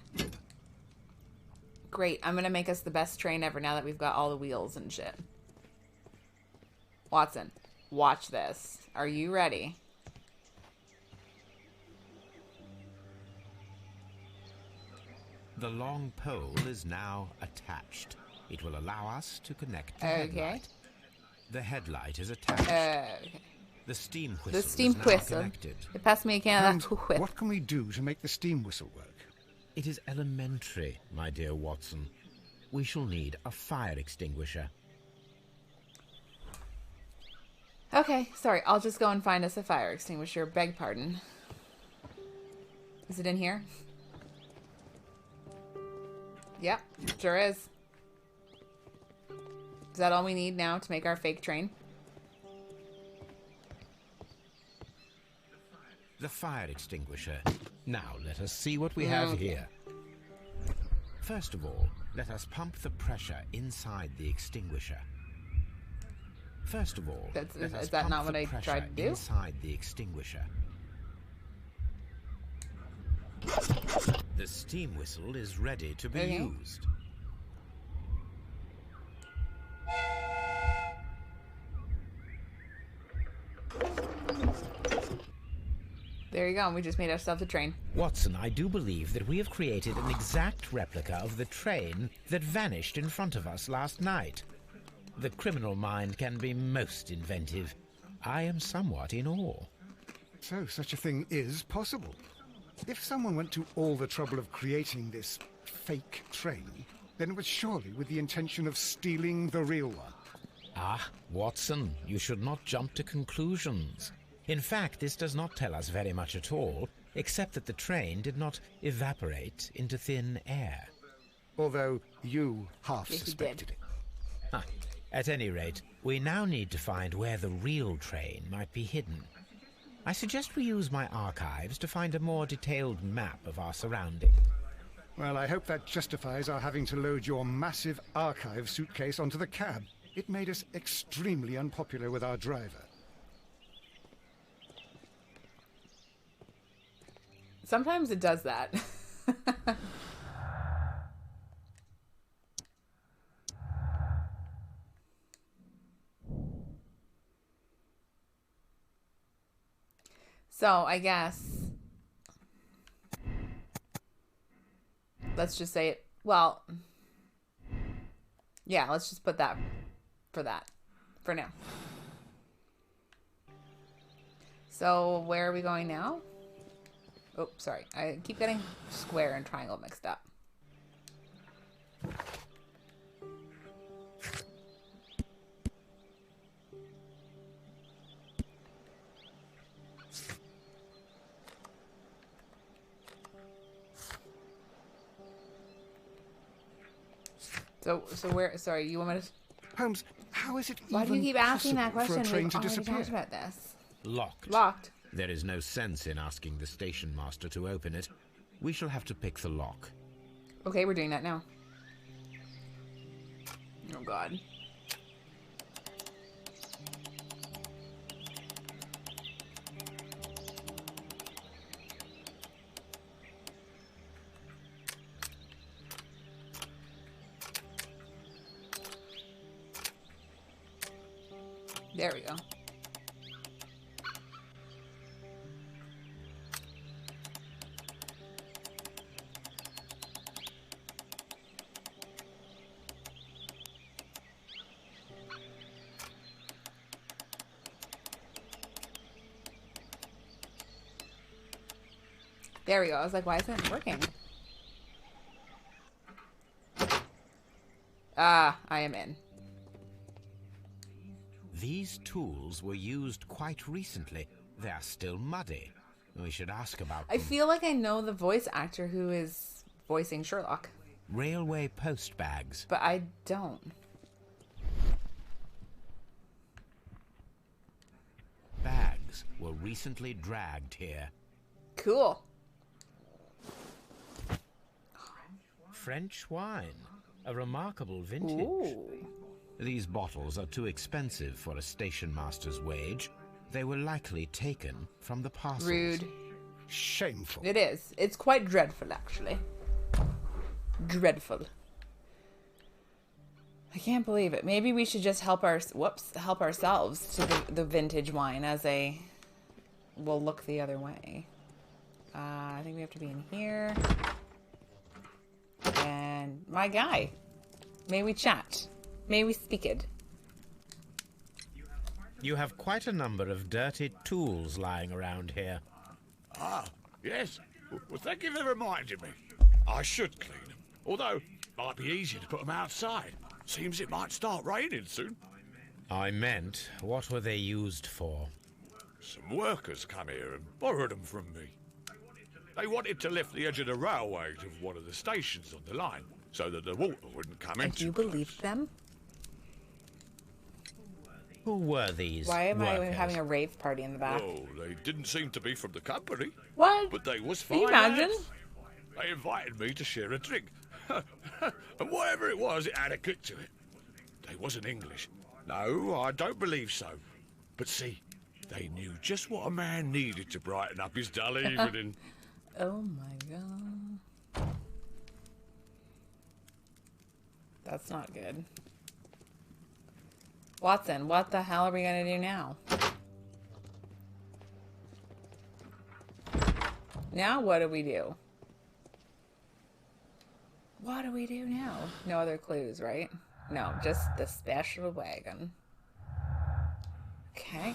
Great, I'm gonna make us the best train ever now that we've got all the wheels and shit. Watson, watch this. Are you ready? The long pole is now attached. It will allow us to connect the Okay. headlight. The headlight is attached. Okay. The steam whistle The steam is now whistle. connected. It passed me a can And of that whip. what can we do to make the steam whistle work? It is elementary, my dear Watson. We shall need a fire extinguisher. Okay, sorry. I'll just go and find us a fire extinguisher. Beg pardon. Is it in here? Yep, sure is. Is that all we need now to make our fake train? The fire extinguisher. Now let us see what we have here. First of all, let us pump the pressure inside the extinguisher. First of all, That's- let us is that pump not what the I pressure tried to do? inside the extinguisher. The steam whistle is ready to be used. There you go. We just made ourselves a train. Watson, I do believe that we have created an exact replica of the train that vanished in front of us last night. The criminal mind can be most inventive. I am somewhat in awe. So such a thing is possible. If someone went to all the trouble of creating this fake train, then it was surely with the intention of stealing the real one. Ah, Watson, you should not jump to conclusions. In fact, this does not tell us very much at all, except that the train did not evaporate into thin air. Although you half Yes, he suspected did. it. At any rate, we now need to find where the real train might be hidden. I suggest we use my archives to find a more detailed map of our surroundings. Well, I hope that justifies our having to load your massive archive suitcase onto the cab. It made us extremely unpopular with our driver. Sometimes it does that. So, I guess... let's just say it... well... yeah, let's just put that for now. So, where are we going now? Oh, sorry. I keep getting square and triangle mixed up. So where... sorry, you want me to... Holmes, how is it why do you keep asking that possible for question? a train We've to already disappear? talked about this. Locked. Locked. There is no sense in asking the station master to open it. We shall have to pick the lock. Okay, we're doing that now. Oh, God. There we go. There we go. I was like, why isn't it working? Ah, I am in. These tools were used quite recently. They are still muddy. We should ask about I them. feel like I know the voice actor who is voicing Sherlock, Railway post bags. but I don't. Bags were recently dragged here. Cool. French wine. A remarkable vintage. Ooh. These bottles are too expensive for a station master's wage. They were likely taken from the parcels. Rude. Shameful. It is. It's quite dreadful, actually. Dreadful. I can't believe it. Maybe we should just help ourselves to the vintage wine as a... we'll look the other way. I think we have to be in here. And my guy. May we chat? May we speak it? You have quite a number of dirty tools lying around here. Ah, yes. Well, thank you for reminding me. I should clean them. Although, might be easier to put them outside. Seems it might start raining soon. I meant, what were they used for? Some workers come here and borrowed them from me. They wanted to lift the edge of the railway to one of the stations on the line, so that the water wouldn't come And into you believed them? Who were these Why am I workers? having a rave party in the back? Oh, they didn't seem to be from the company. What? But they was Can fine you imagine? lads. They invited me to share a drink. And whatever it was, it had a kick to it. They wasn't English. No, I don't believe so. But see, they knew just what a man needed to brighten up his dull evening. Oh my god. That's not good. Watson, what the hell are we gonna do now? Now what do we do? What do we do now? No other clues, right? No, just the special wagon. Okay.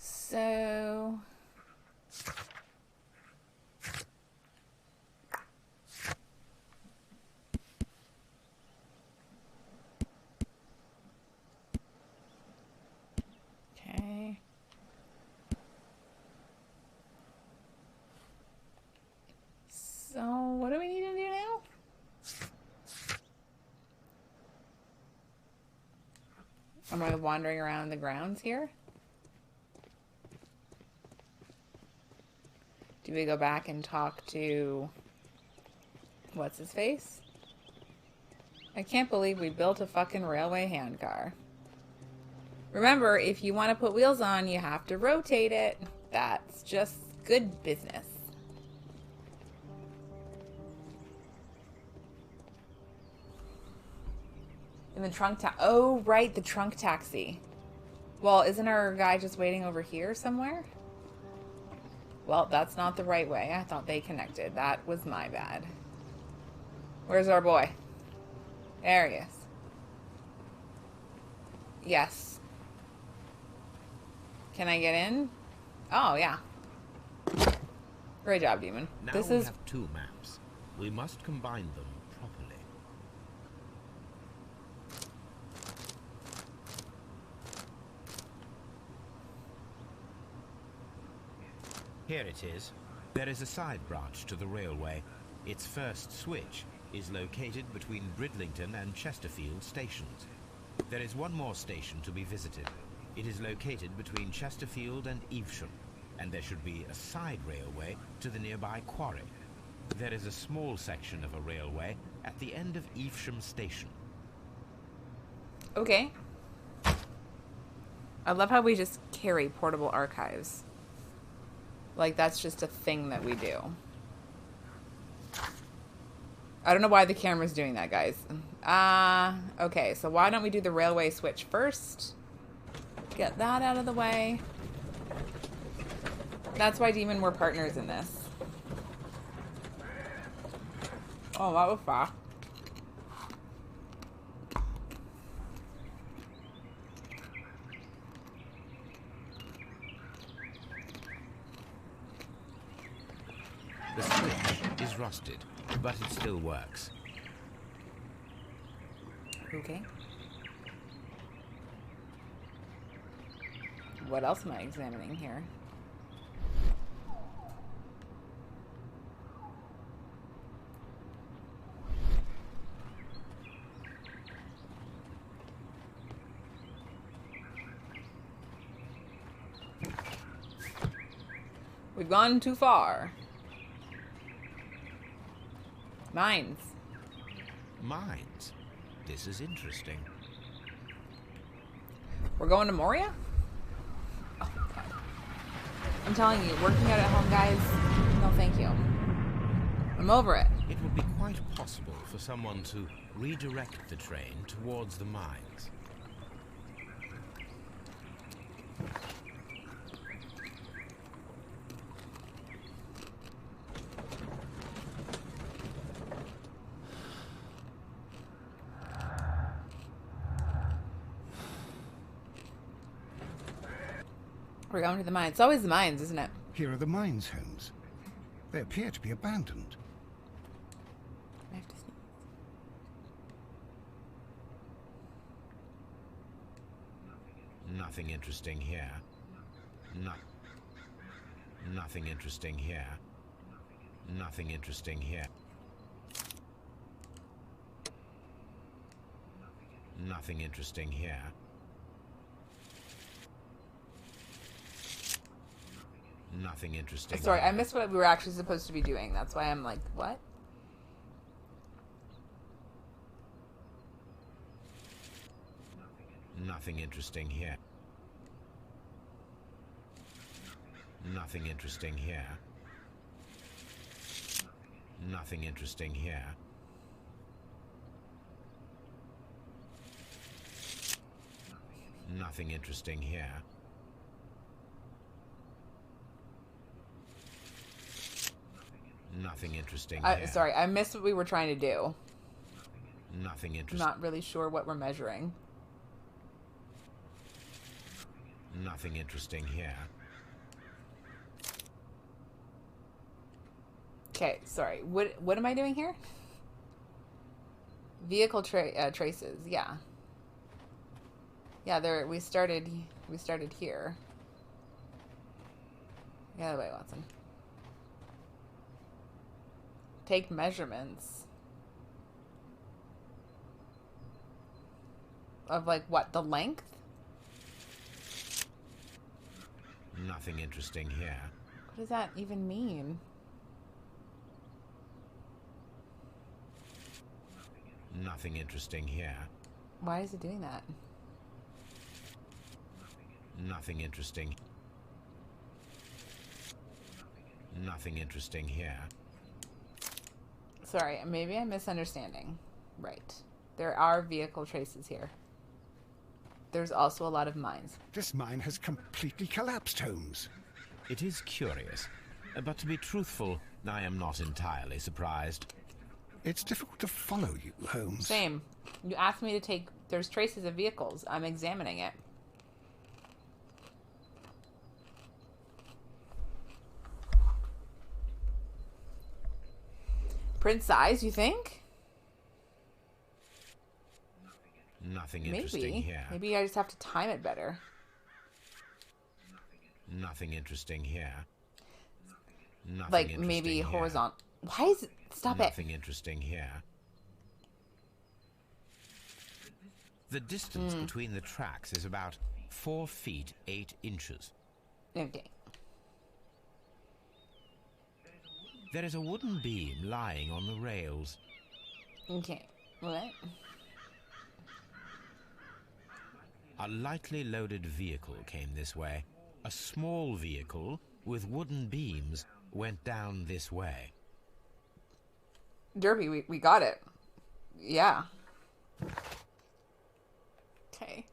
So... Okay. So, what do we need to do now? Am I wandering around the grounds here? Do we go back and talk to... what's his face? I can't believe we built a fucking railway handcar. Remember, if you want to put wheels on, you have to rotate it. That's just good business. In the trunk oh, right, the trunk taxi. Well, isn't our guy just waiting over here somewhere? Well, that's not the right way. I thought they connected. That was my bad. Where's our boy? There he is. Yes. Can I get in? Oh, yeah. Great job, Demon. Now This we is... have two maps. We must combine them properly. Here it is. There is a side branch to the railway. Its first switch is located between Bridlington and Chesterfield stations. There is one more station to be visited. It is located between Chesterfield and Evesham, and there should be a side railway to the nearby quarry. There is a small section of a railway at the end of Evesham station. Okay. I love how we just carry portable archives. Like, that's just a thing that we do. I don't know why the camera's doing that, guys. Okay, so why don't we do the railway switch first? Get that out of the way. That's why, Demon, we're partners in this. Oh, that was fast. The switch is rusted, but it still works. Okay. What else am I examining here? We've gone too far. Mines. Mines? This is interesting. We're going to Moria? Oh, God. I'm telling you, working out at home, guys, no thank you. I'm over it. It would be quite possible for someone to redirect the train towards the mines. We're going to the mines. It's always the mines, isn't it? Here are the mines homes. They appear to be abandoned. I have to sneeze. Nothing interesting here. Nothing interesting here. Nothing interesting here. Nothing interesting here. Nothing interesting. Sorry, I missed what we were actually supposed to be doing. That's why I'm like, what? Nothing interesting here. Nothing interesting here. Nothing interesting here. Nothing interesting here. Nothing interesting here. Sorry, I missed what we were trying to do. Nothing I'm interesting. not really sure what we're measuring. Nothing interesting here. Okay, sorry. What am I doing here? Vehicle traces. Yeah. Yeah, there we started here. The other way, Watson. Take measurements. Of like what? The length? Nothing interesting here. What does that even mean? Nothing interesting here. Why is it doing that? Nothing interesting. Nothing interesting here. Sorry, maybe I'm misunderstanding. Right. There are vehicle traces here. There's also a lot of mines. This mine has completely collapsed, Holmes. It is curious, but to be truthful, I am not entirely surprised. It's difficult to follow you, Holmes. Same. You asked me to take... There's traces of vehicles. I'm examining it. Print size, you think? Nothing interesting Maybe. here. Maybe I just have to time it better. Nothing interesting here. Nothing Like, interesting maybe here. horizontal. Why is it... Stop it. Nothing interesting here. The distance between the tracks is about 4 feet 8 inches. Okay. There is a wooden beam lying on the rails. Okay. What? A lightly loaded vehicle came this way. A small vehicle with wooden beams went down this way. Derby, we got it. Yeah. Okay.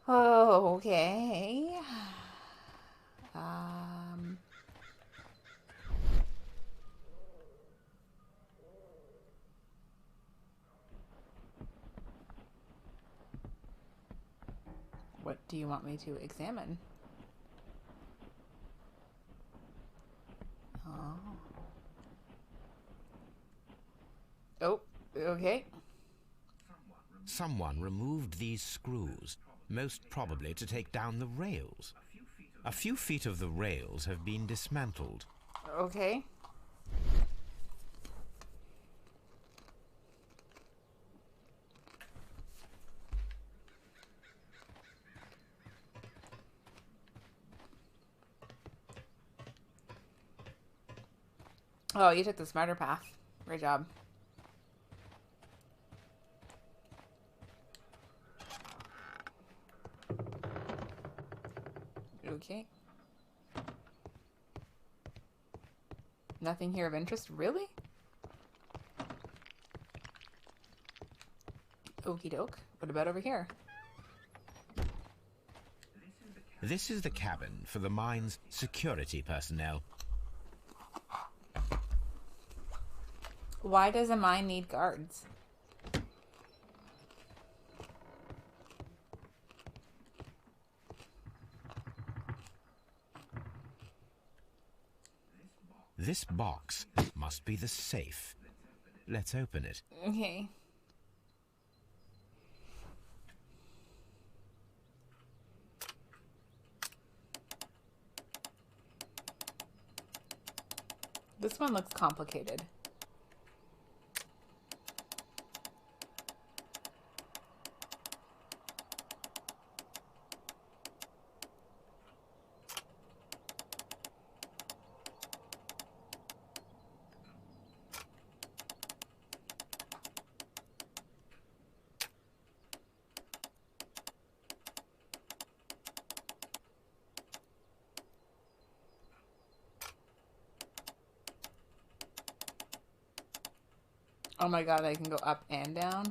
Oh, okay. What do you want me to examine? Oh, okay. Someone removed these screws, most probably to take down the rails. A few feet of the rails have been dismantled. Okay. Oh, you took the smarter path. Great job. Okay. Nothing here of interest? Really? Okie doke. What about over here? This is the cabin for the mine's security personnel. Why does a mine need guards? This box must be the safe. Let's open it. Okay. This one looks complicated. Oh my god, I can go up and down.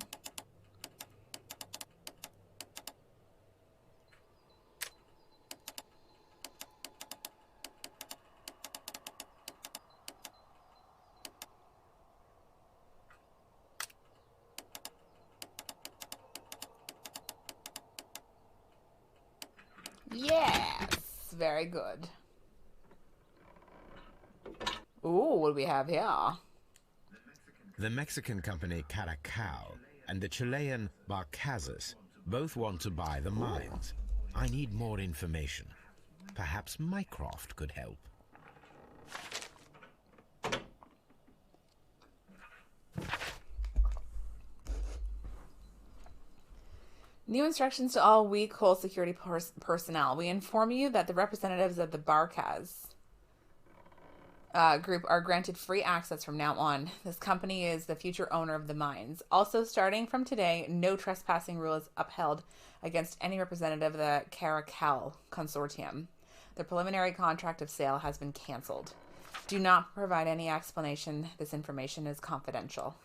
Yes, very good. Ooh, what do we have here? The Mexican company Caracal and the Chilean Barcazas both want to buy the mines. I need more information. Perhaps Mycroft could help. New instructions to all weak hole security personnel. We inform you that the representatives of the Barcaz group are granted free access from now on. This company is the future owner of the mines. Also, starting from today, no trespassing rule is upheld against any representative of the Caracal consortium. The preliminary contract of sale has been canceled. Do not provide any explanation. This information is confidential.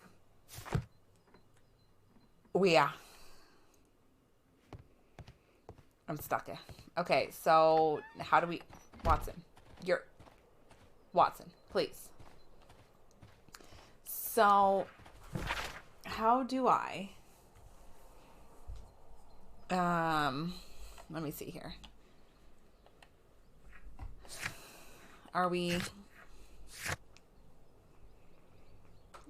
Oh yeah. I'm stuck. Okay, so how do we... Watson. Watson, please. So, how do I... let me see here. Are we...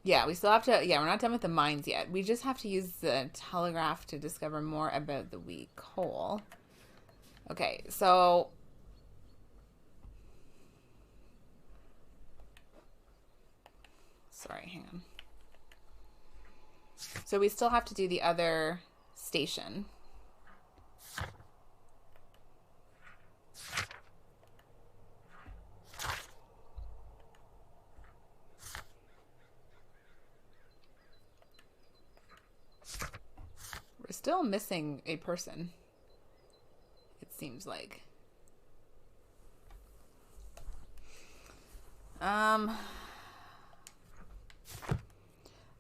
Yeah, we still have to... Yeah, we're not done with the mines yet. We just have to use the telegraph to discover more about the weak hole. Okay, so... Sorry, hang on. So we still have to do the other station. We're still missing a person, it seems like.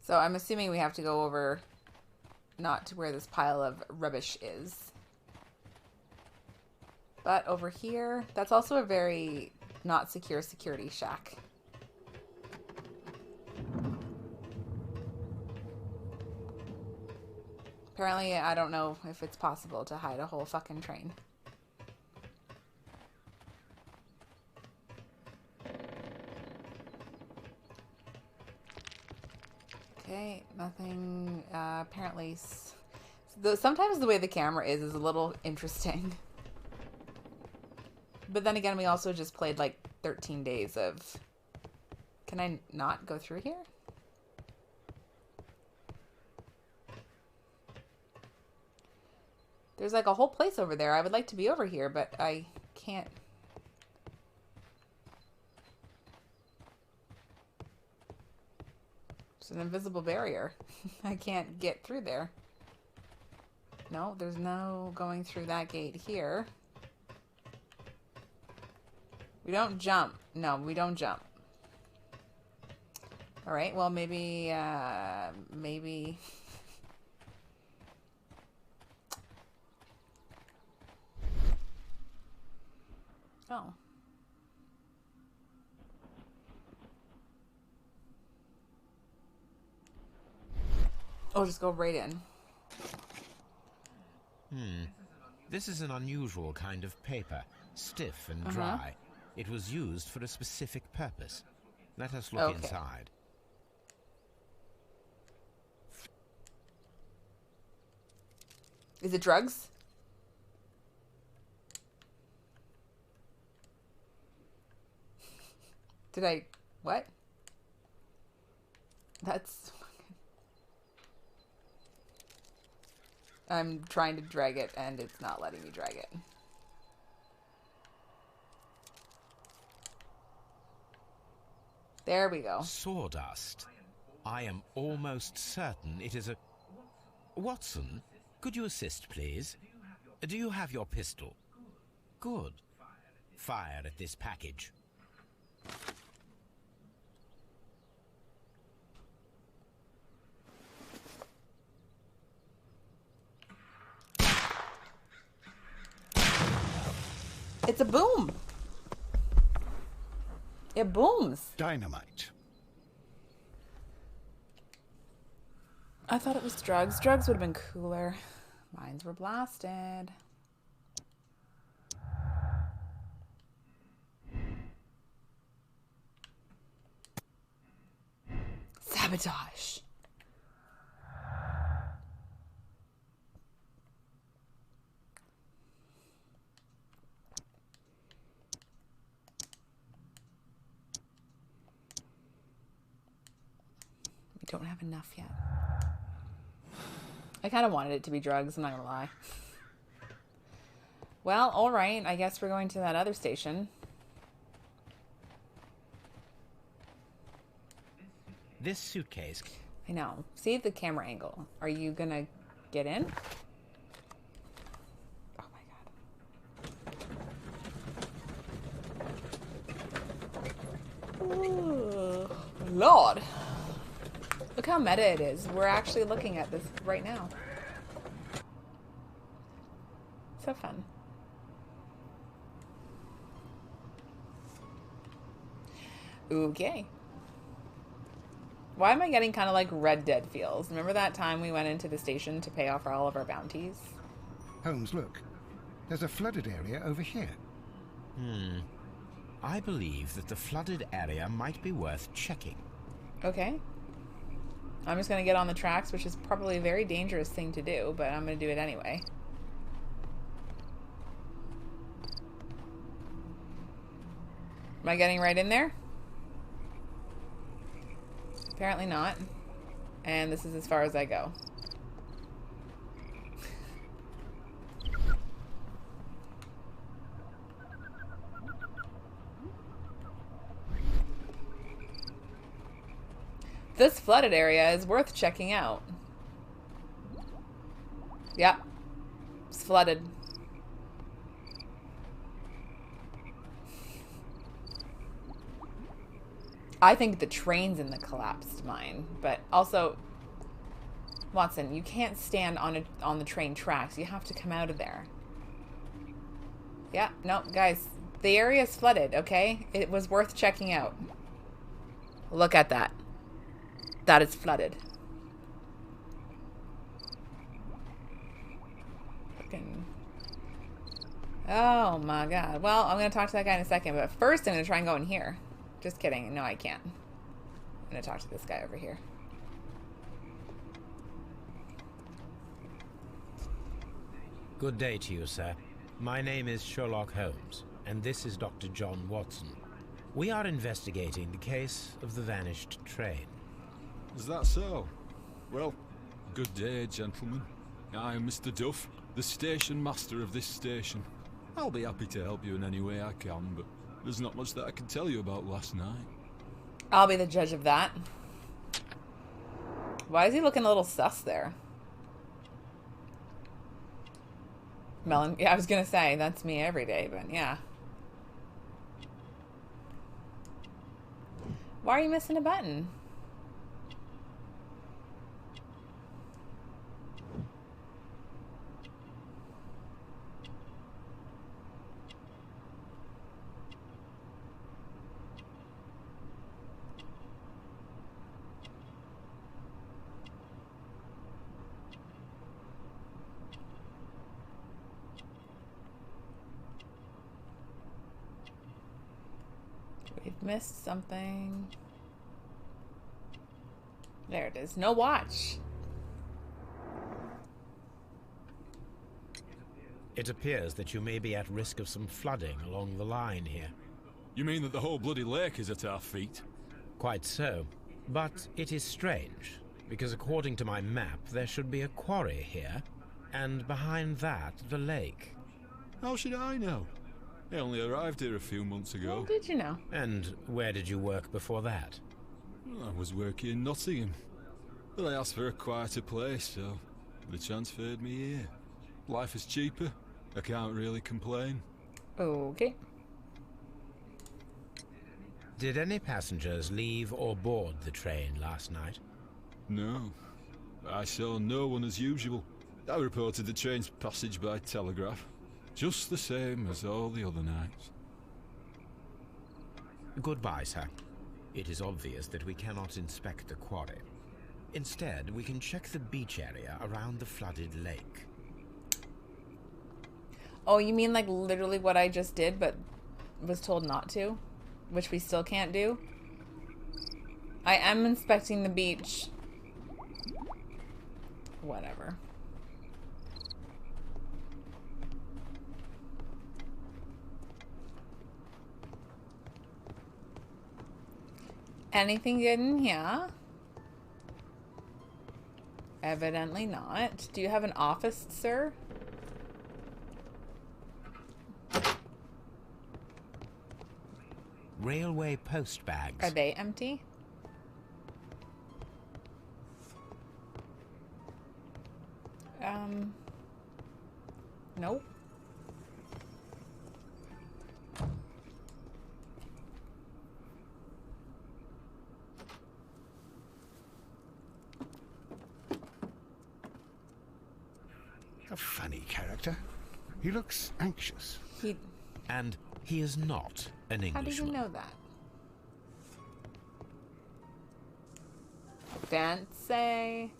So I'm assuming we have to go over, not to where this pile of rubbish is. But over here, that's also a very not secure security shack. Apparently, I don't know if it's possible to hide a whole fucking train. Okay, nothing. Apparently, sometimes the way the camera is a little interesting. But then again, we also just played like 13 days of... Can I not go through here? There's like a whole place over there. I would like to be over here, but I can't... It's an invisible barrier. I can't get through there. No, there's no going through that gate here. We don't jump. No, we don't jump. All right, well, maybe, maybe... Oh. Oh, just go right in. This is an unusual kind of paper, stiff and dry. It was used for a specific purpose. Let us look inside. Is it drugs? Did I What? That's... I'm trying to drag it, and it's not letting me drag it. There we go. Sawdust. I am almost certain it is a... Watson, could you assist, please? Do you have your pistol? Good. Fire at this package. It's a boom. It booms. Dynamite. I thought it was drugs. Drugs would have been cooler. Mines were blasted. Sabotage. We don't have enough yet. I kind of wanted it to be drugs, I'm not gonna lie. Well, alright, I guess we're going to that other station. This suitcase... I know. See the camera angle. Are you gonna get in? Oh my god. Ooh, Lord. Look how meta it is. We're actually looking at this right now. So fun. Okay. Why am I getting kind of like Red Dead feels? Remember that time we went into the station to pay off all of our bounties? Holmes, look. There's a flooded area over here. I believe that the flooded area might be worth checking. Okay. I'm just going to get on the tracks, which is probably a very dangerous thing to do, but I'm going to do it anyway. Am I getting right in there? Apparently not. And this is as far as I go. This flooded area is worth checking out. Yep. It's flooded. I think the train's in the collapsed mine, but also, Watson, you can't stand on the train tracks. You have to come out of there. Yeah, no, guys, the area's flooded, okay? It was worth checking out. Look at that. That is flooded. Fucking... Oh my god. Well, I'm gonna talk to that guy in a second, but first I'm gonna try and go in here. Just kidding. No, I can't. I'm gonna talk to this guy over here. Good day to you, sir. My name is Sherlock Holmes, and this is Dr. John Watson. We are investigating the case of the vanished train. Is that so? Well, good day, gentlemen. I am Mr. Duff, the station master of this station. I'll be happy to help you in any way I can, but there's not much that I can tell you about last night. I'll be the judge of that. Why is he looking a little sus there? Melon. Yeah, I was gonna say, that's me every day, but yeah. Why are you missing a button? We've missed something. There it is. No watch. It appears that you may be at risk of some flooding along the line here. You mean that the whole bloody lake is at our feet? Quite so. But it is strange, because according to my map, there should be a quarry here, and behind that, the lake. How should I know? I only arrived here a few months ago. How did you know? And where did you work before that? Well, I was working in Nottingham, but I asked for a quieter place, so they transferred me here. Life is cheaper. I can't really complain. Okay. Did any passengers leave or board the train last night? No. I saw no one as usual. I reported the train's passage by telegraph. Just the same as all the other nights. Goodbye, sir. It is obvious that we cannot inspect the quarry. Instead, we can check the beach area around the flooded lake. Oh, you mean like literally what I just did, but was told not to? Which we still can't do? I am inspecting the beach. Whatever. Anything good in here? Evidently not. Do you have an office, sir? Railway post bags. Are they empty? Nope. A funny character. He looks anxious. And he is not an Englishman. How do you know that? Fancy.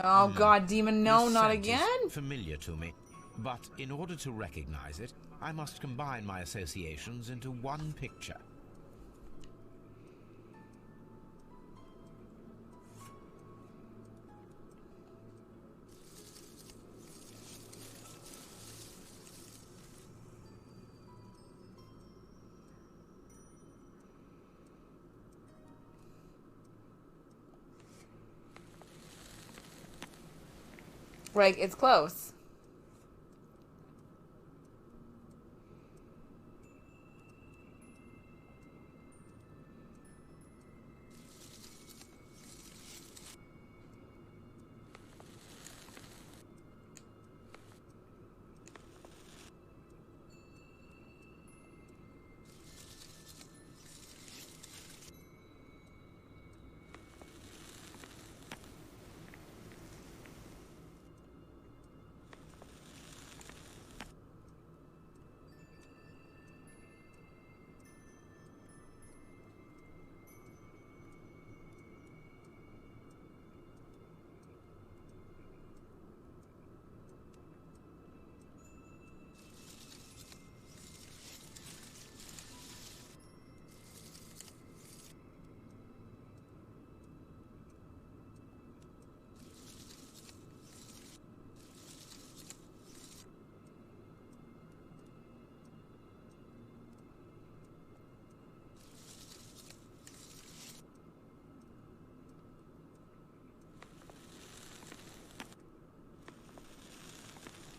Oh god, demon, no, This not scent again? is familiar to me, but in order to recognize it, I must combine my associations into one picture. Like, it's close.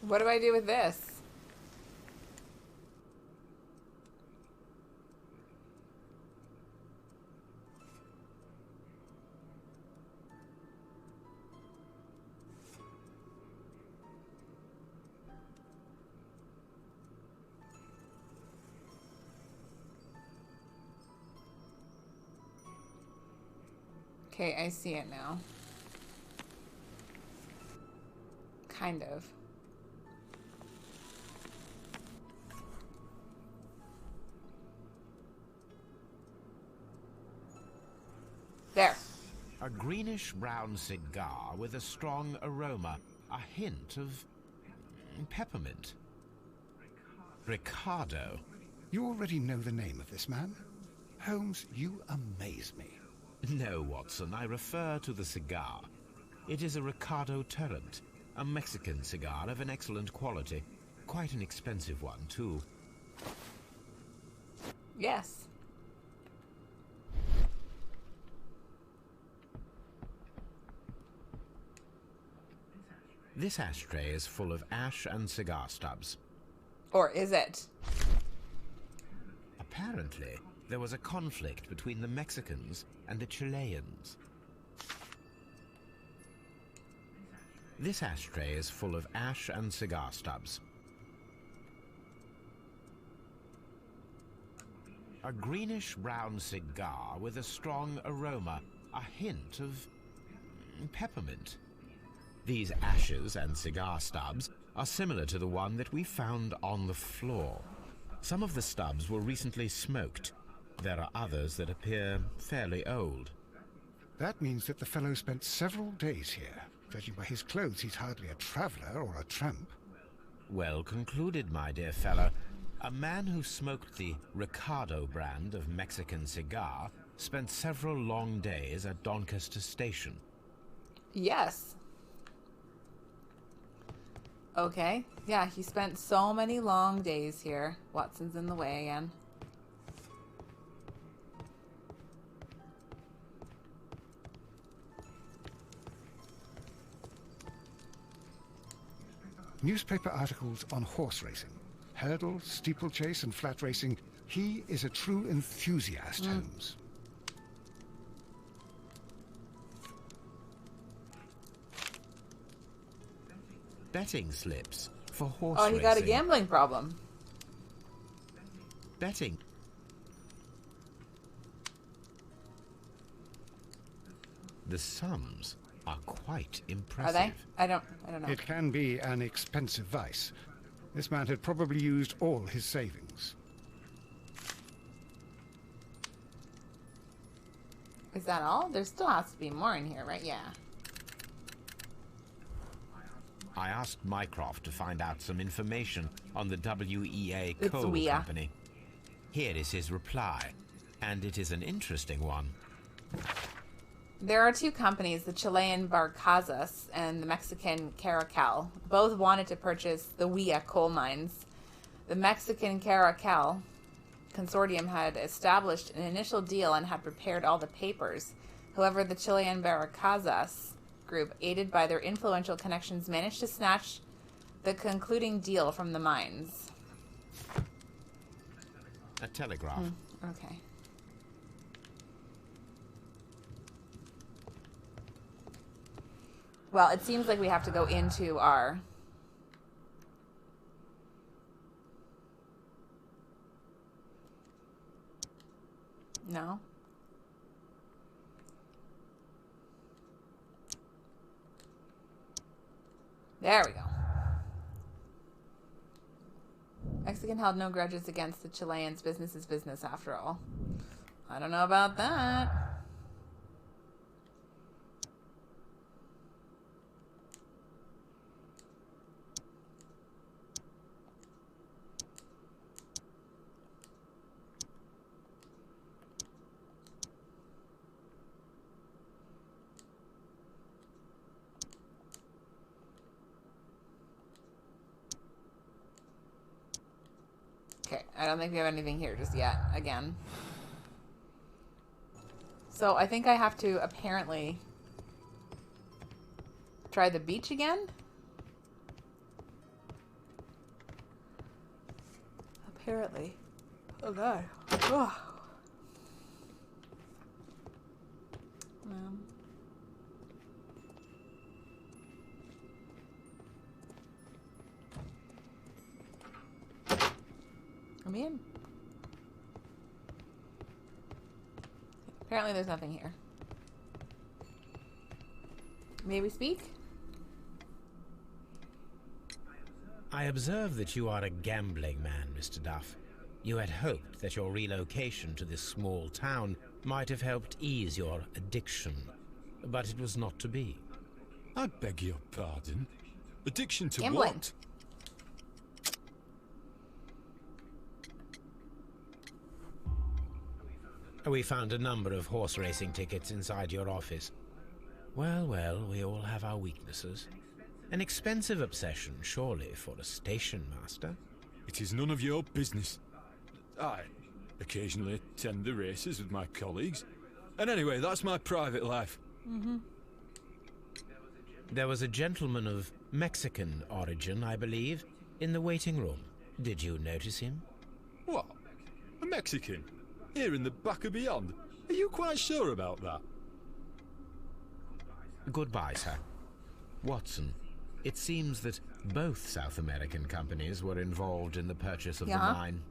What do I do with this? Okay, I see it now. Kind of. There. A greenish-brown cigar with a strong aroma, a hint of peppermint. Ricardo. You already know the name of this man? Holmes, you amaze me. No, Watson, I refer to the cigar. It is a Ricardo Turrent, a Mexican cigar of an excellent quality. Quite an expensive one, too. Yes. This ashtray is full of ash and cigar stubs. Or is it? Apparently, there was a conflict between the Mexicans and the Chileans. This ashtray is full of ash and cigar stubs. A greenish-brown cigar with a strong aroma, a hint of peppermint. These ashes and cigar stubs are similar to the one that we found on the floor. Some of the stubs were recently smoked. There are others that appear fairly old. That means that the fellow spent several days here. Judging by his clothes, he's hardly a traveler or a tramp. Well concluded, my dear fellow. A man who smoked the Ricardo brand of Mexican cigar spent several long days at Doncaster Station. Yes. Okay. Yeah, he spent so many long days here. Watson's in the way again. Newspaper articles on horse racing. Hurdle, steeplechase, and flat racing. He is a true enthusiast, Holmes. Betting slips for horse racing. Oh, he got a gambling problem. Betting. The sums are quite impressive. Are they? I don't know. It can be an expensive vice. This man had probably used all his savings. Is that all? There still has to be more in here, right? Yeah. I asked Mycroft to find out some information on the WEA It's Coal WEA. Company. Here is his reply, and it is an interesting one. There are two companies, the Chilean Barcazas and the Mexican Caracal. Both wanted to purchase the WEA coal mines. The Mexican Caracal consortium had established an initial deal and had prepared all the papers. However, the Chilean Barcazas group, aided by their influential connections, managed to snatch the concluding deal from the mines. A telegraph. Okay. Well, it seems like we have to go into our... No? There we go. Mexican held no grudges against the Chileans. Business is business after all. I don't know about that. Okay, I don't think we have anything here just yet, again. So I think I have to apparently try the beach again? Apparently. Oh god. Ugh. Come in. Apparently there's nothing here. May we speak? I observe that you are a gambling man, Mr. Duff. You had hoped that your relocation to this small town might have helped ease your addiction, but it was not to be. I beg your pardon. Addiction to Gambling. what? We found a number of horse racing tickets inside your office. Well, well, we all have our weaknesses. An expensive obsession, surely, for a station master. It is none of your business. I occasionally attend the races with my colleagues. And anyway, that's my private life. There was a gentleman of Mexican origin, I believe, in the waiting room. Did you notice him? What? A Mexican? Here in the back of beyond? Are you quite sure about that? Goodbye, sir. Watson, it seems that both South American companies were involved in the purchase of the mine.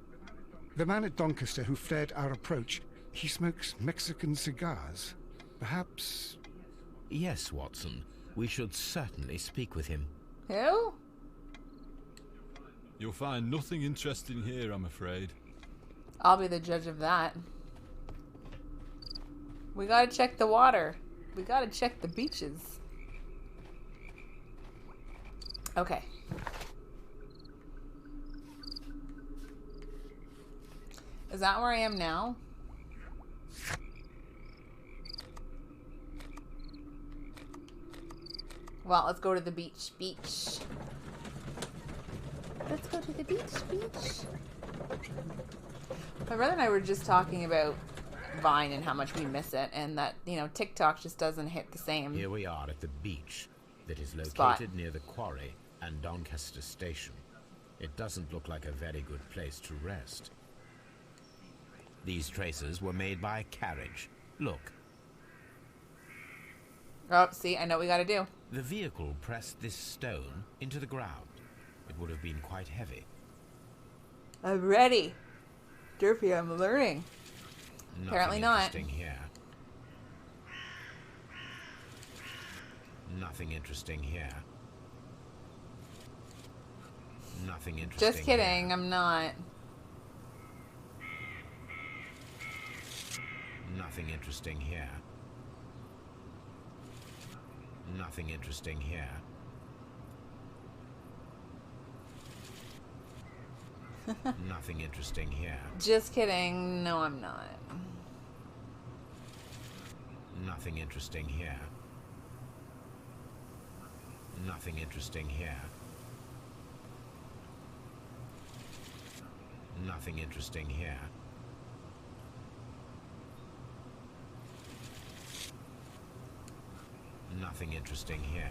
The man at Doncaster who flared our approach, he smokes Mexican cigars. Perhaps... Yes, Watson. We should certainly speak with him. Who? You'll find nothing interesting here, I'm afraid. I'll be the judge of that. We gotta check the water. We gotta check the beaches. Okay. Is that where I am now? Well, let's go to the beach. Beach. Let's go to the beach. Beach. My brother and I were just talking about Vine and how much we miss it, and that, you know, TikTok just doesn't hit the same. Here we are at the beach that is located spot near the quarry and Doncaster Station. It doesn't look like a very good place to rest. These traces were made by carriage. Look. Oh, see, I know what we gotta do. The vehicle pressed this stone into the ground. It would have been quite heavy. I'm ready. Derpy, I'm learning. Nothing Apparently not. Interesting here. Nothing interesting here. Nothing interesting. Just kidding, here. I'm not. Nothing interesting here. Nothing interesting here. Nothing interesting here. Just kidding. No, I'm not. Nothing interesting here. Nothing interesting here. Nothing interesting here. Nothing interesting here.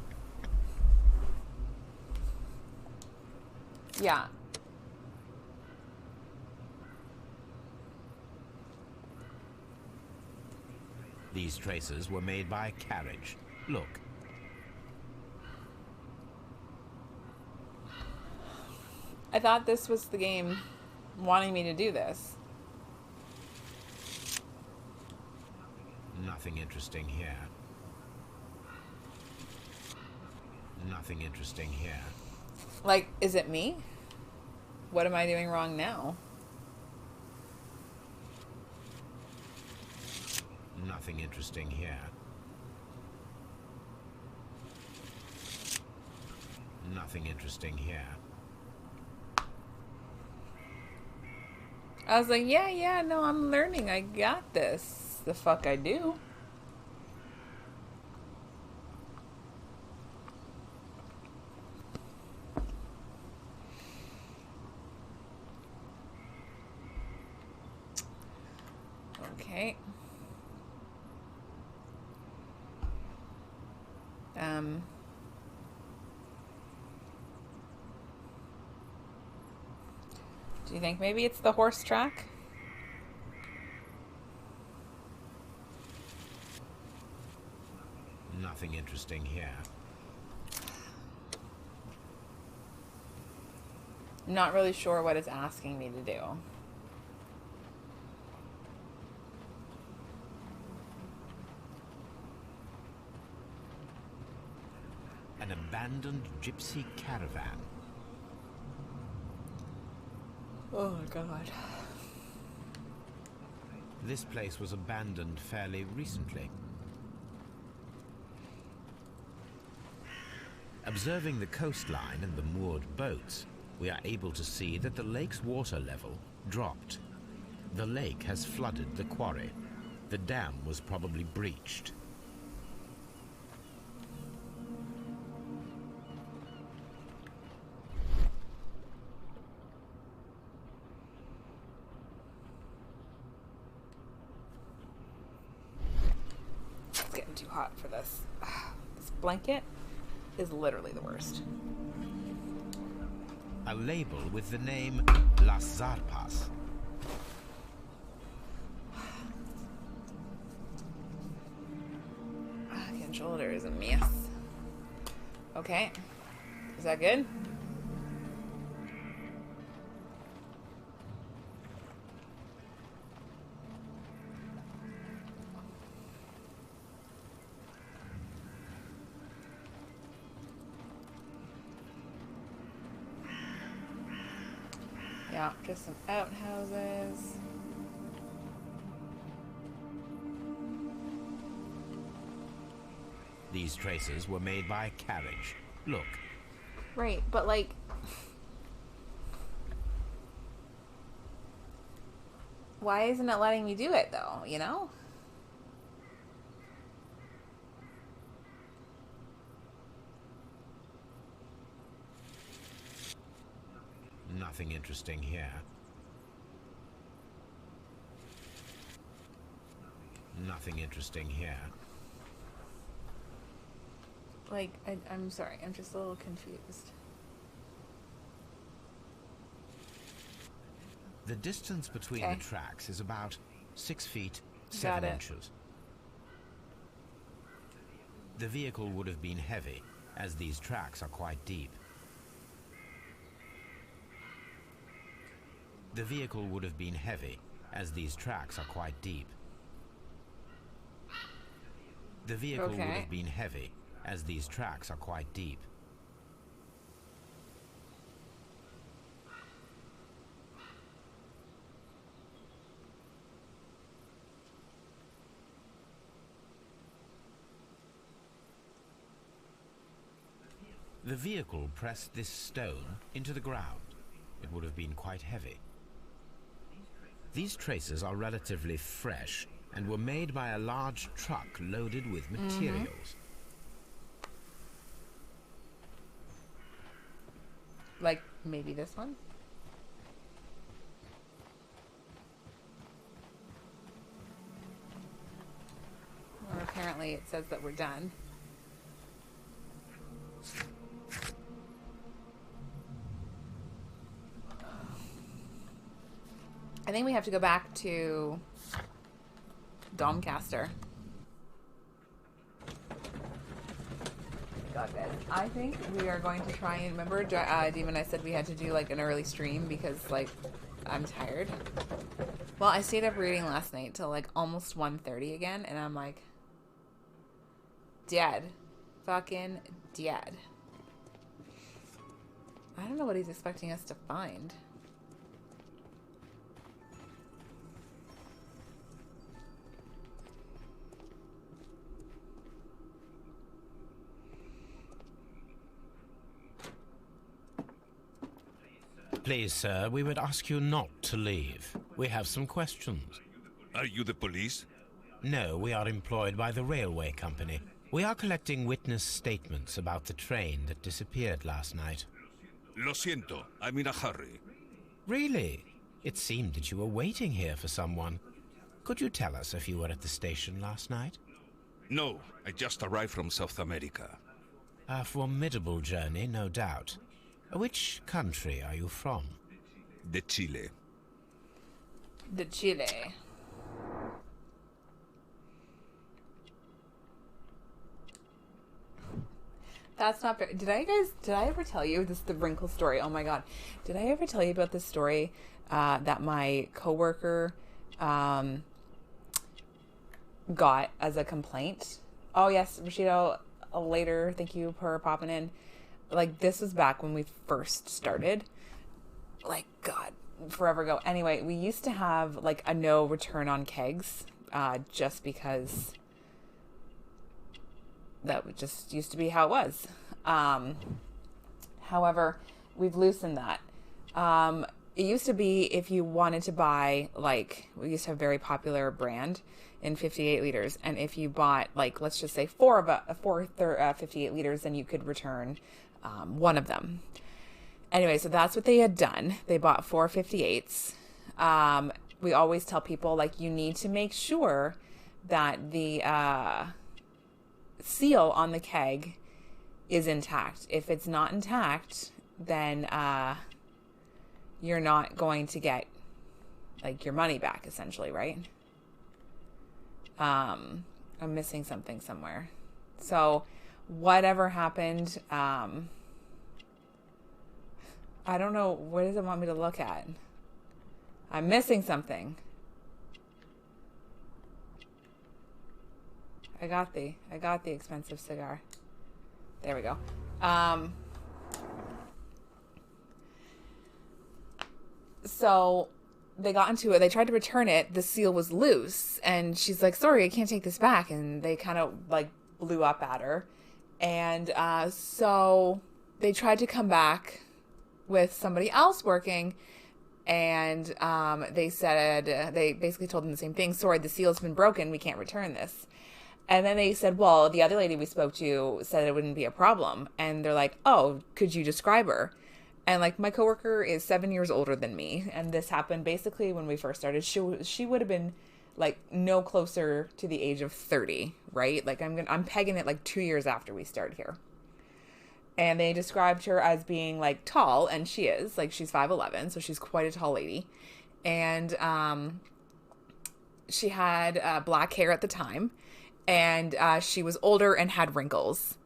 Yeah. These traces were made by carriage. Look. I thought this was the game wanting me to do this. Nothing interesting here. Nothing interesting here. Like, is it me? What am I doing wrong now? Nothing interesting here. Nothing interesting here. I was like, yeah, no, I'm learning. I got this. The fuck I do. Okay. Do you think maybe it's the horse track? Nothing interesting here. I'm not really sure what it's asking me to do. An abandoned gypsy caravan. Oh my god. This place was abandoned fairly recently. Observing the coastline and the moored boats, we are able to see that the lake's water level dropped. The lake has flooded the quarry. The dam was probably breached. It's getting too hot for this. This blanket. is literally the worst. A label with the name Las Zarpas. Controller is a mess. Okay. Is that good? Yeah, just some outhouses. These traces were made by carriage. Look. Right, but like... why isn't it letting me do it, though, you know? Nothing interesting here. Nothing interesting here. Like, I'm sorry, I'm just a little confused. The distance between the tracks is about 6 feet, Got 7 it. inches. The vehicle would have been heavy, as these tracks are quite deep. The vehicle would have been heavy, as these tracks are quite deep. The vehicle would have been heavy, as these tracks are quite deep. The vehicle pressed this stone into the ground. It would have been quite heavy. These traces are relatively fresh and were made by a large truck loaded with materials. Like, maybe this one? Or apparently it says that we're done. I think we have to go back to Doncaster. God, guys. I think we are going to try and remember, Demon, I said we had to do like an early stream because like I'm tired. Well, I stayed up reading last night till like almost 1:30 again, and I'm like dead. Fucking dead. I don't know what he's expecting us to find. Please, sir, we would ask you not to leave. We have some questions. Are you the police? No, we are employed by the railway company. We are collecting witness statements about the train that disappeared last night. Lo siento, I'm in a hurry. Really? It seemed that you were waiting here for someone. Could you tell us if you were at the station last night? No, I just arrived from South America. A formidable journey, no doubt. Which country are you from? De Chile. The Chile. That's not fair. Did I ever tell you this is the wrinkle story? Oh my god. Did I ever tell you about this story that my coworker got as a complaint? Oh yes, Rashido, later. Thank you for popping in. Like, this was back when we first started. Like, God, forever ago. Anyway, we used to have, like, a no return on kegs, just because that just used to be how it was. However, we've loosened that. It used to be if you wanted to buy, like, we used to have a very popular brand in 58 liters. And if you bought, like, let's just say four 58 liters, then you could return one of them. Anyway, so that's what they had done. They bought 4 58s. We always tell people, like, you need to make sure that the seal on the keg is intact. If it's not intact, then you're not going to get like your money back, essentially, right? I'm missing something somewhere. So whatever happened, I don't know. What does it want me to look at? I'm missing something. I got the expensive cigar. There we go. So they got into it. They tried to return it. The seal was loose. And she's like, sorry, I can't take this back. And they kind of like blew up at her. And so they tried to come back with somebody else working. And they said, they basically told them the same thing. Sorry, the seal's been broken. We can't return this. And then they said, well, the other lady we spoke to said it wouldn't be a problem. And they're like, oh, could you describe her? And like my coworker is 7 years older than me. And this happened basically when we first started. She would have been like no closer to the age of 30, right? Like I'm pegging it like 2 years after we started here. And they described her as being like tall, and she is. Like she's 5'11", so she's quite a tall lady. And she had black hair at the time. And she was older and had wrinkles.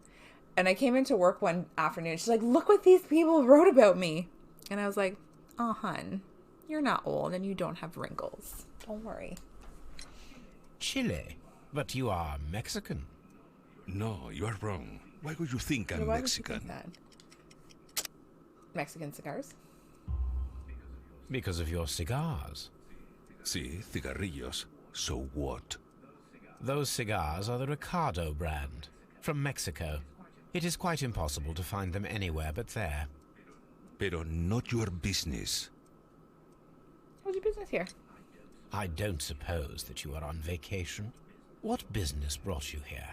And I came into work one afternoon. She's like, look what these people wrote about me. And I was like, oh, hun, you're not old and you don't have wrinkles. Don't worry. Chile? But you are Mexican. No, you are wrong. Why would you think I'm Why would Mexican? you think that? Mexican cigars? Because of your cigars. Sí, cigarrillos. So what? Those cigars are the Ricardo brand, from Mexico. It is quite impossible to find them anywhere but there. Pero not your business. What's your business here? I don't suppose that you are on vacation. What business brought you here?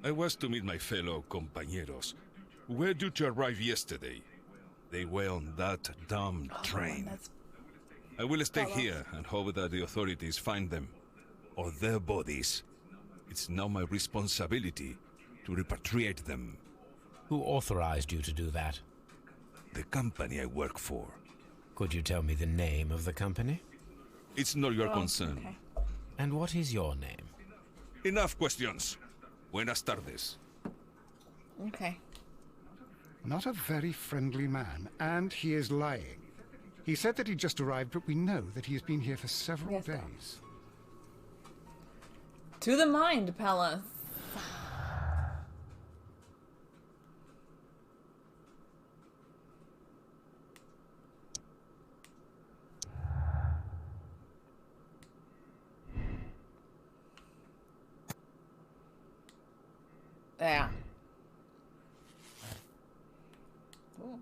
I was to meet my fellow compañeros, who were due to arrive yesterday. They were on that damn train. I will stay here and hope that the authorities find them, or their bodies. It's now my responsibility to repatriate them. Who authorized you to do that? The company I work for. Could you tell me the name of the company? It's not your concern. Okay. And what is your name? Enough questions. Buenas tardes. Okay. Not a very friendly man, and he is lying. He said that he just arrived, but we know that he has been here for several Yes, Dom. days. To the mind, Pellis. Yeah. Ooh.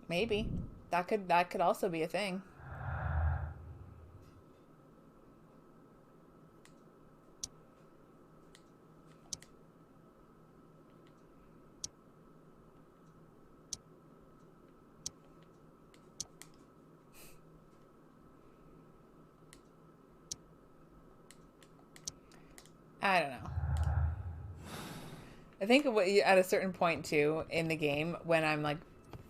Maybe. That could also be a thing. I don't know. I think at a certain point too in the game, when I'm like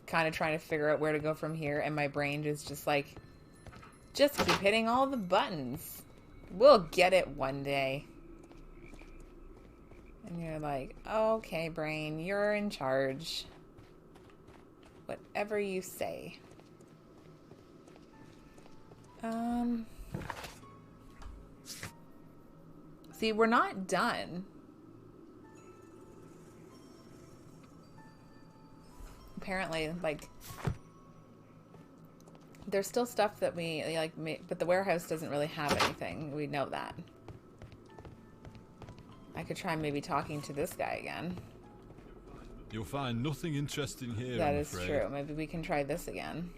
kind of trying to figure out where to go from here, and my brain is just like, just keep hitting all the buttons. We'll get it one day. And you're like, okay, brain, you're in charge. Whatever you say. See, we're not done. Apparently, like, there's still stuff that we, like, but the warehouse doesn't really have anything. We know that. I could try maybe talking to this guy again. You'll find nothing interesting here, That I'm is afraid. true. Maybe we can try this again.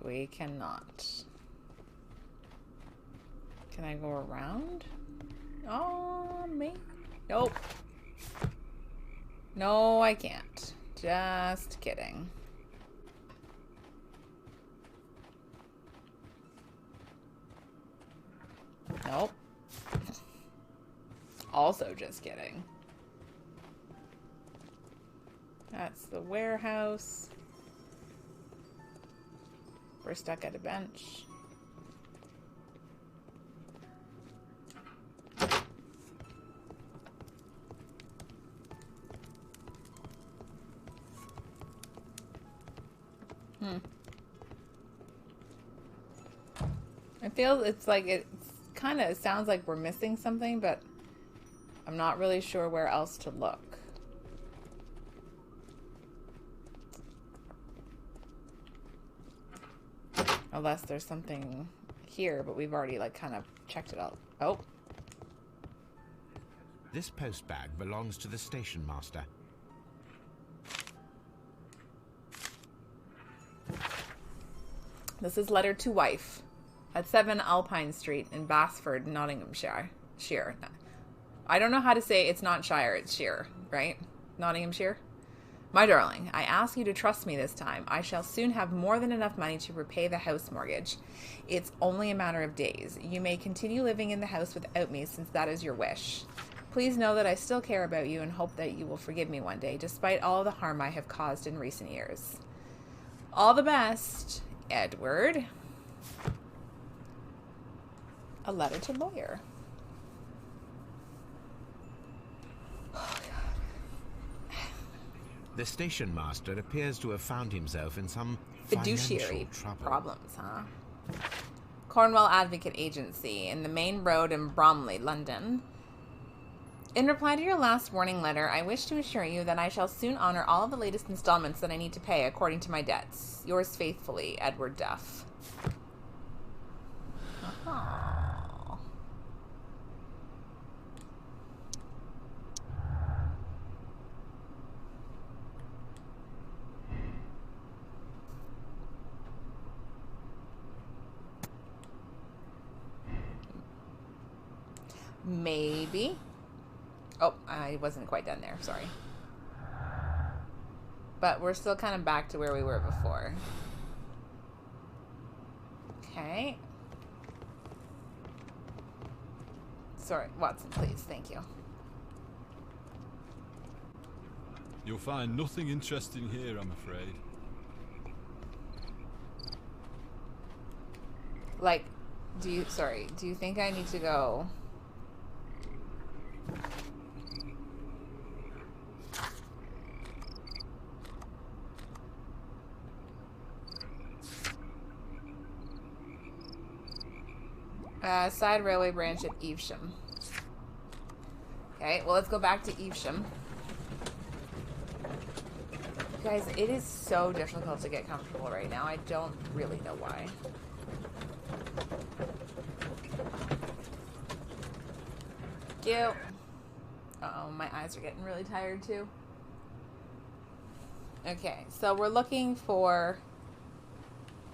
We cannot. Can I go around? Oh, me? Nope. No, I can't. Just kidding. Nope. Also just kidding. That's the warehouse. We're stuck at a bench. I feel it's like it kind of sounds like we're missing something, but I'm not really sure where else to look. Unless there's something here, but we've already like kind of checked it out. Oh. This post bag belongs to the station master. This is letter to wife at 7 Alpine Street in Basford, Nottinghamshire. Shire. I don't know how to say it's not Shire, it's Shire, right? Nottinghamshire? My darling, I ask you to trust me this time. I shall soon have more than enough money to repay the house mortgage. It's only a matter of days. You may continue living in the house without me, since that is your wish. Please know that I still care about you and hope that you will forgive me one day, despite all the harm I have caused in recent years. All the best, Edward. A letter to lawyer. The station master appears to have found himself in some Fiduciary financial trouble. problems, huh? Cornwall Advocate Agency in the main road in Bromley, London. In reply to your last warning letter, I wish to assure you that I shall soon honor all of the latest installments that I need to pay according to my debts. Yours faithfully, Edward Duff. Oh. Maybe. Oh, I wasn't quite done there. Sorry. But we're still kind of back to where we were before. Okay. Sorry, Watson, please. Thank you. You'll find nothing interesting here, I'm afraid. Like, do you think I need to go... side railway branch at Evesham. Okay, well, let's go back to Evesham. Guys, it is so difficult to get comfortable right now. I don't really know why. Thank you. Uh-oh, my eyes are getting really tired too. Okay, so we're looking for...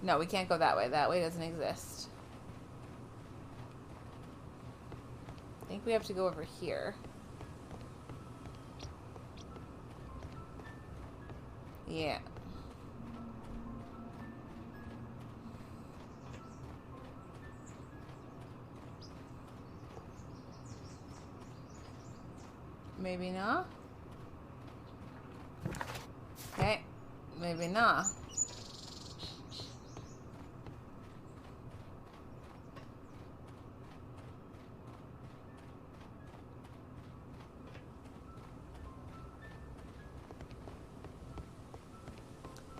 No, we can't go that way. That way doesn't exist. I think we have to go over here. Yeah. Maybe not. Okay. Maybe not.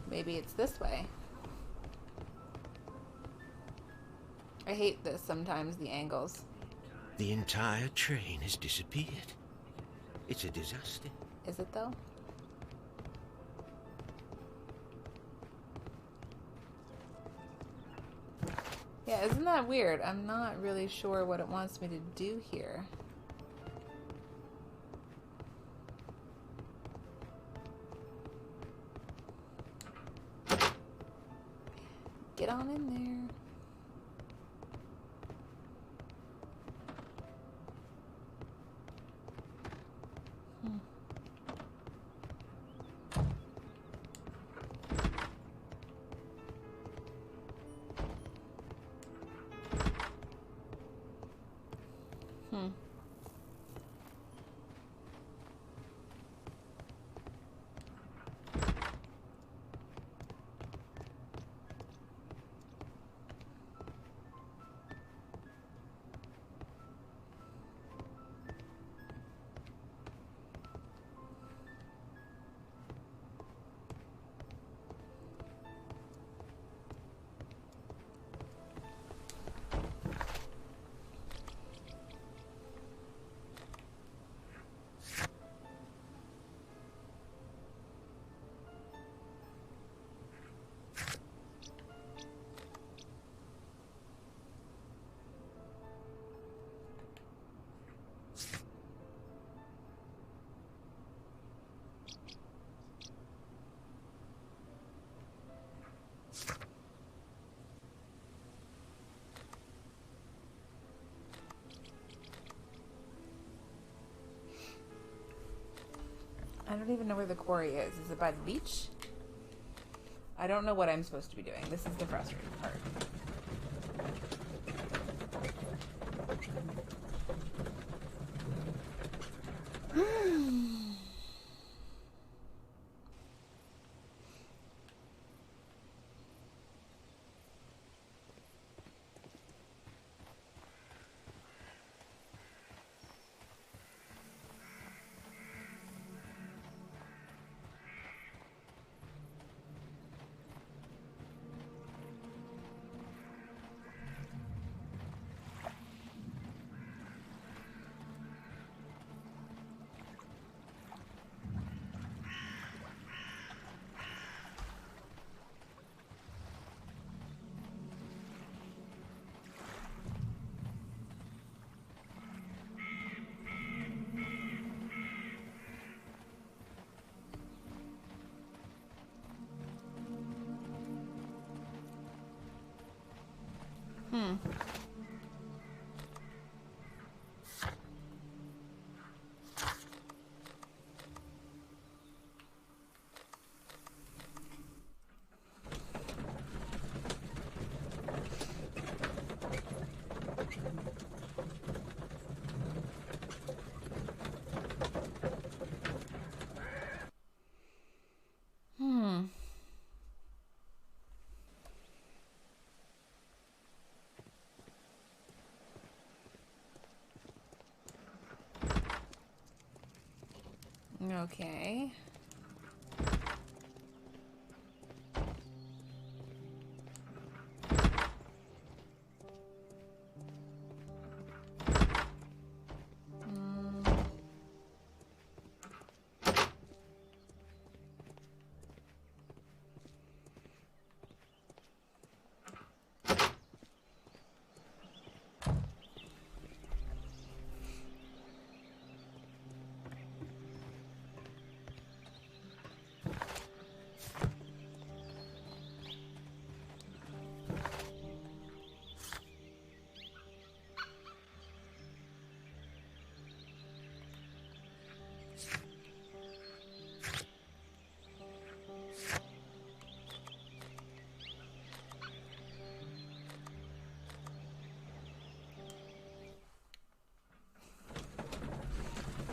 Maybe it's this way. I hate this sometimes, the angles. The entire train has disappeared. It's a disaster. Is it though? Yeah, isn't that weird? I'm not really sure what it wants me to do here. Get on in there. don't even know where the quarry is. Is it by the beach? I don't know what I'm supposed to be doing. This is the frustrating part. Okay.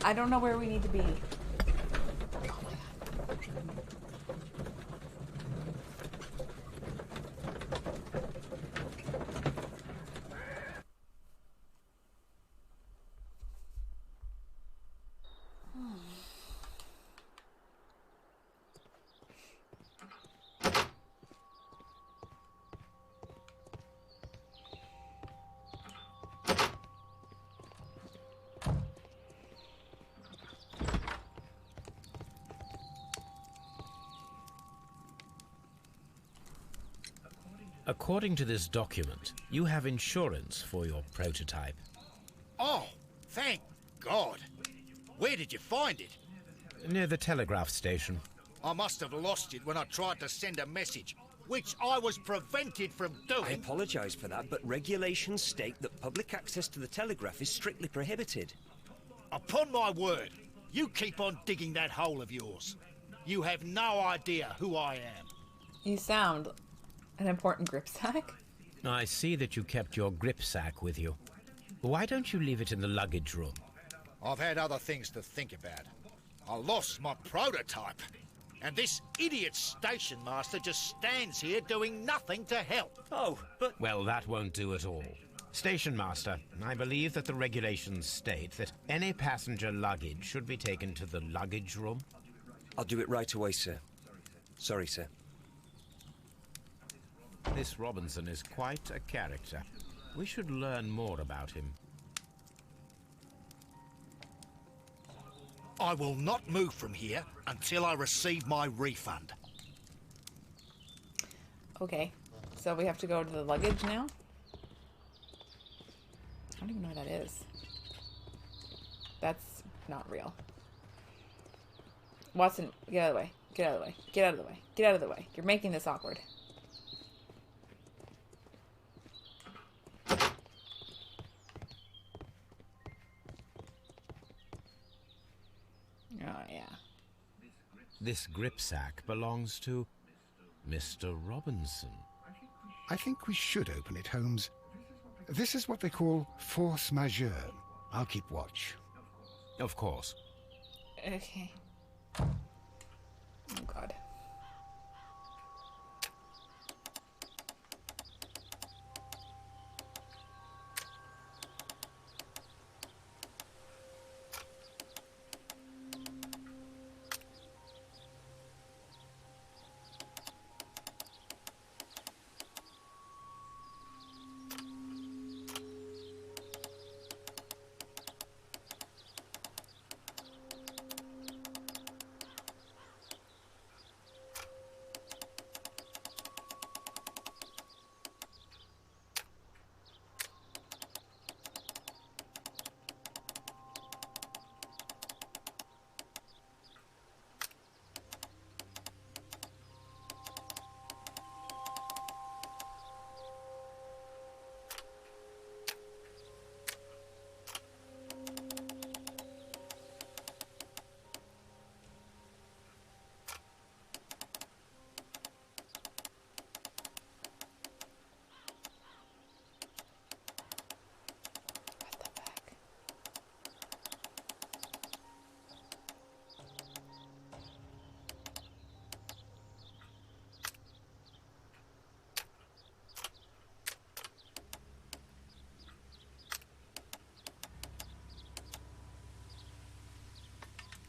I don't know where we need to be. According to this document, you have insurance for your prototype. Oh, thank God. Where did you find it? Near the telegraph station. I must have lost it when I tried to send a message, which I was prevented from doing. I apologise for that, but regulations state that public access to the telegraph is strictly prohibited. Upon my word, you keep on digging that hole of yours. You have no idea who I am. You sound an important grip sack. I see that you kept your grip sack with you. Why don't you leave it in the luggage room? I've had other things to think about. I lost my prototype. And this idiot station master just stands here doing nothing to help. Oh, but... Well, that won't do at all. Station master, I believe that the regulations state that any passenger luggage should be taken to the luggage room. I'll do it right away, sir. Sorry, sir. This Robinson is quite a character. We should learn more about him. I will not move from here until I receive my refund. Okay, so we have to go to the luggage now? I don't even know what that is. That's not real. Watson, get out of the way. Get out of the way. Get out of the way. Get out of the way. You're making this awkward. Oh, yeah. This gripsack belongs to Mr. Robinson. I think we should open it, Holmes. This is what they call force majeure. I'll keep watch. Of course. Okay. Oh, God.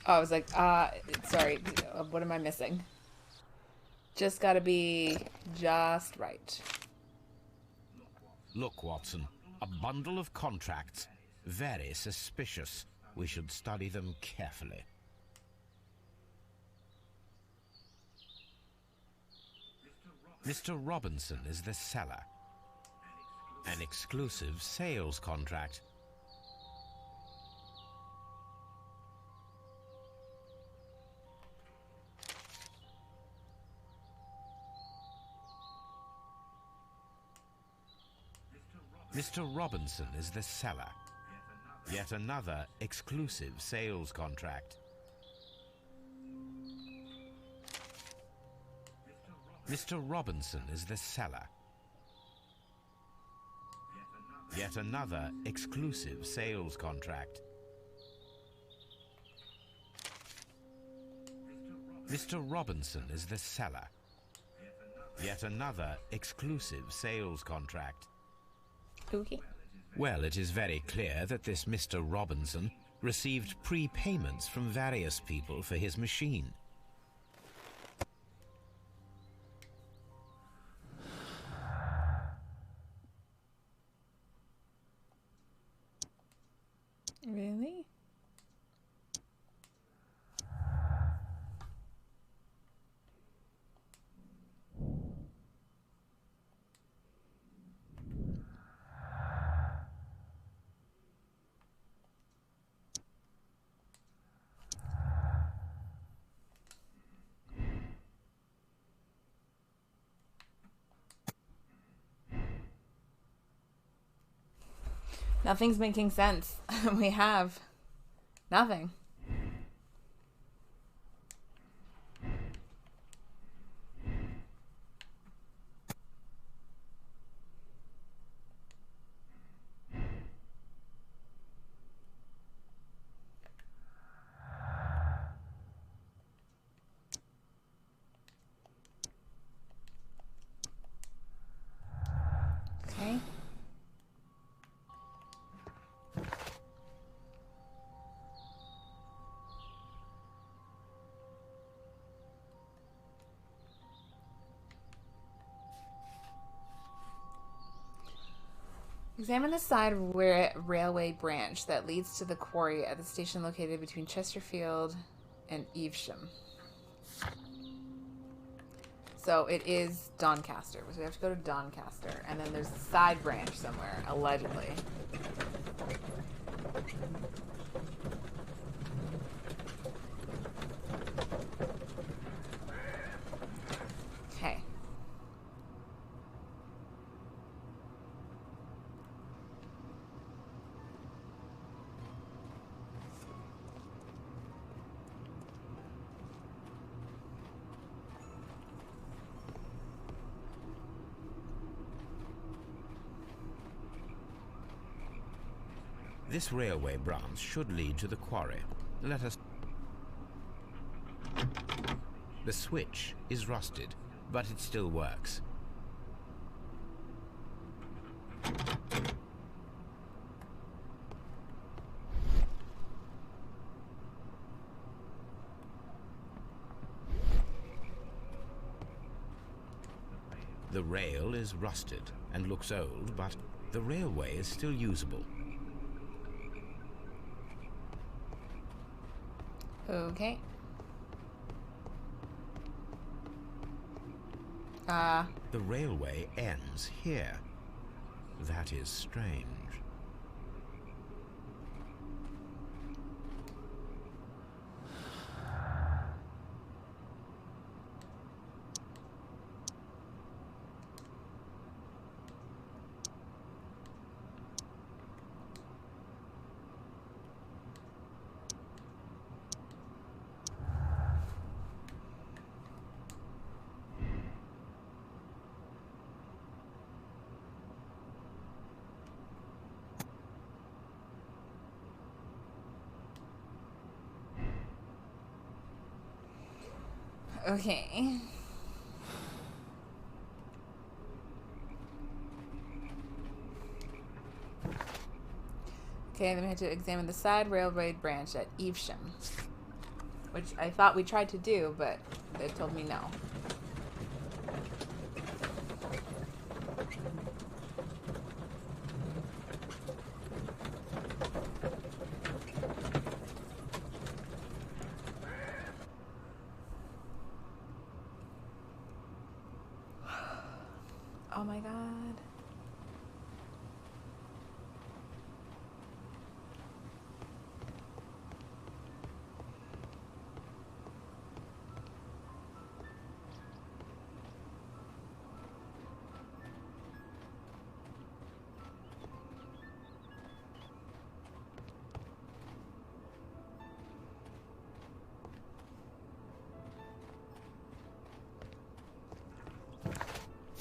Oh, I was like, sorry, what am I missing? Just gotta be just right. Look, Watson, a bundle of contracts. Very suspicious. We should study them carefully. Mr. Robinson is the seller. An exclusive sales contract. Mr. Robinson is the seller. Yet another exclusive sales contract. Mr. Robinson is the seller. Yet another exclusive sales contract. Mr. Robinson is the seller. Yet another exclusive sales contract. Okay. Well, it is very clear that this Mr. Robinson received prepayments from various people for his machine. Really? Nothing's making sense. We have nothing. Okay. Examine the side railway branch that leads to the quarry at the station located between Chesterfield and Evesham. So it is Doncaster. So we have to go to Doncaster. And then there's a side branch somewhere, allegedly. Okay. This railway branch should lead to the quarry. Let us... The switch is rusted, but it still works. The rail is rusted and looks old, but the railway is still usable. Okay. The railway ends here. That is strange. Okay. Okay, then we have to examine the side railway branch at Evesham, which I thought we tried to do, but they told me no. Oh my god.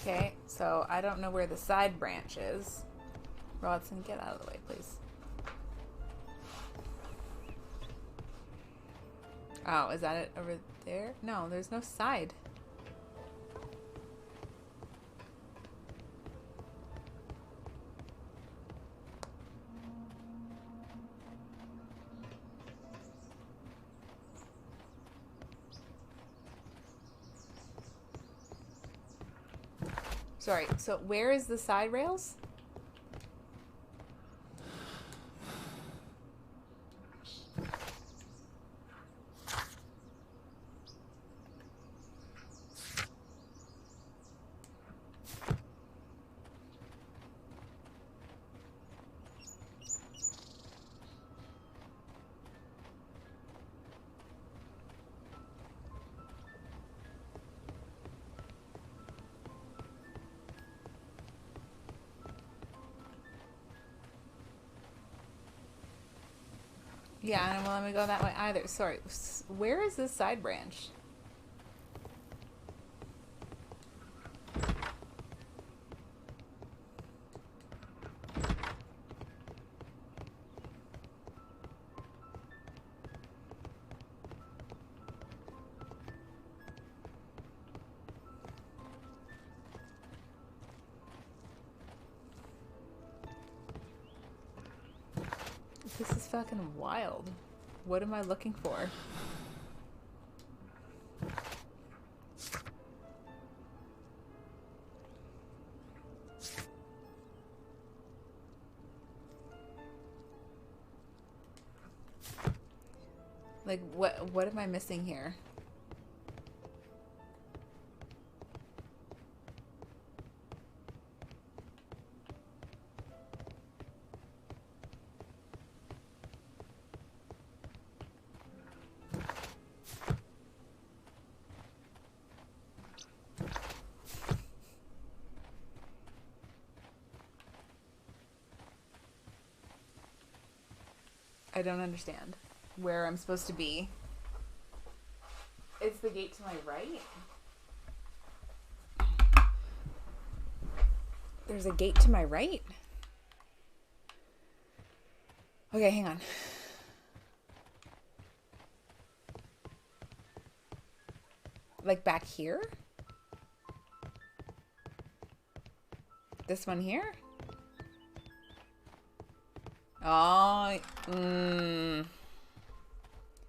Okay, so I don't know where the side branch is. Rodson, get out of the way, please. Oh, is that it over there? No, there's no side. Sorry, so where is the side rails? Yeah, I don't want to go that way either. Sorry, where is this side branch? This is fucking wild. What am I looking for? Like, what am I missing here? I don't understand where I'm supposed to be. It's the gate to my right? There's a gate to my right? Okay, hang on. Like back here? This one here? Oh,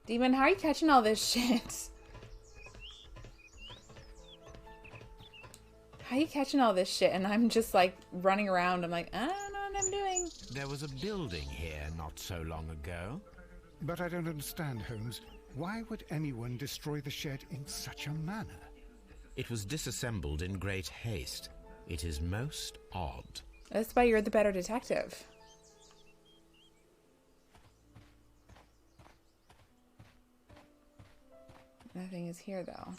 Demon, how are you catching all this shit? How are you catching all this shit? And I'm just like running around. I'm like, I don't know what I'm doing. There was a building here not so long ago. But I don't understand, Holmes. Why would anyone destroy the shed in such a manner? It was disassembled in great haste. It is most odd. That's why you're the better detective. Nothing is here, though.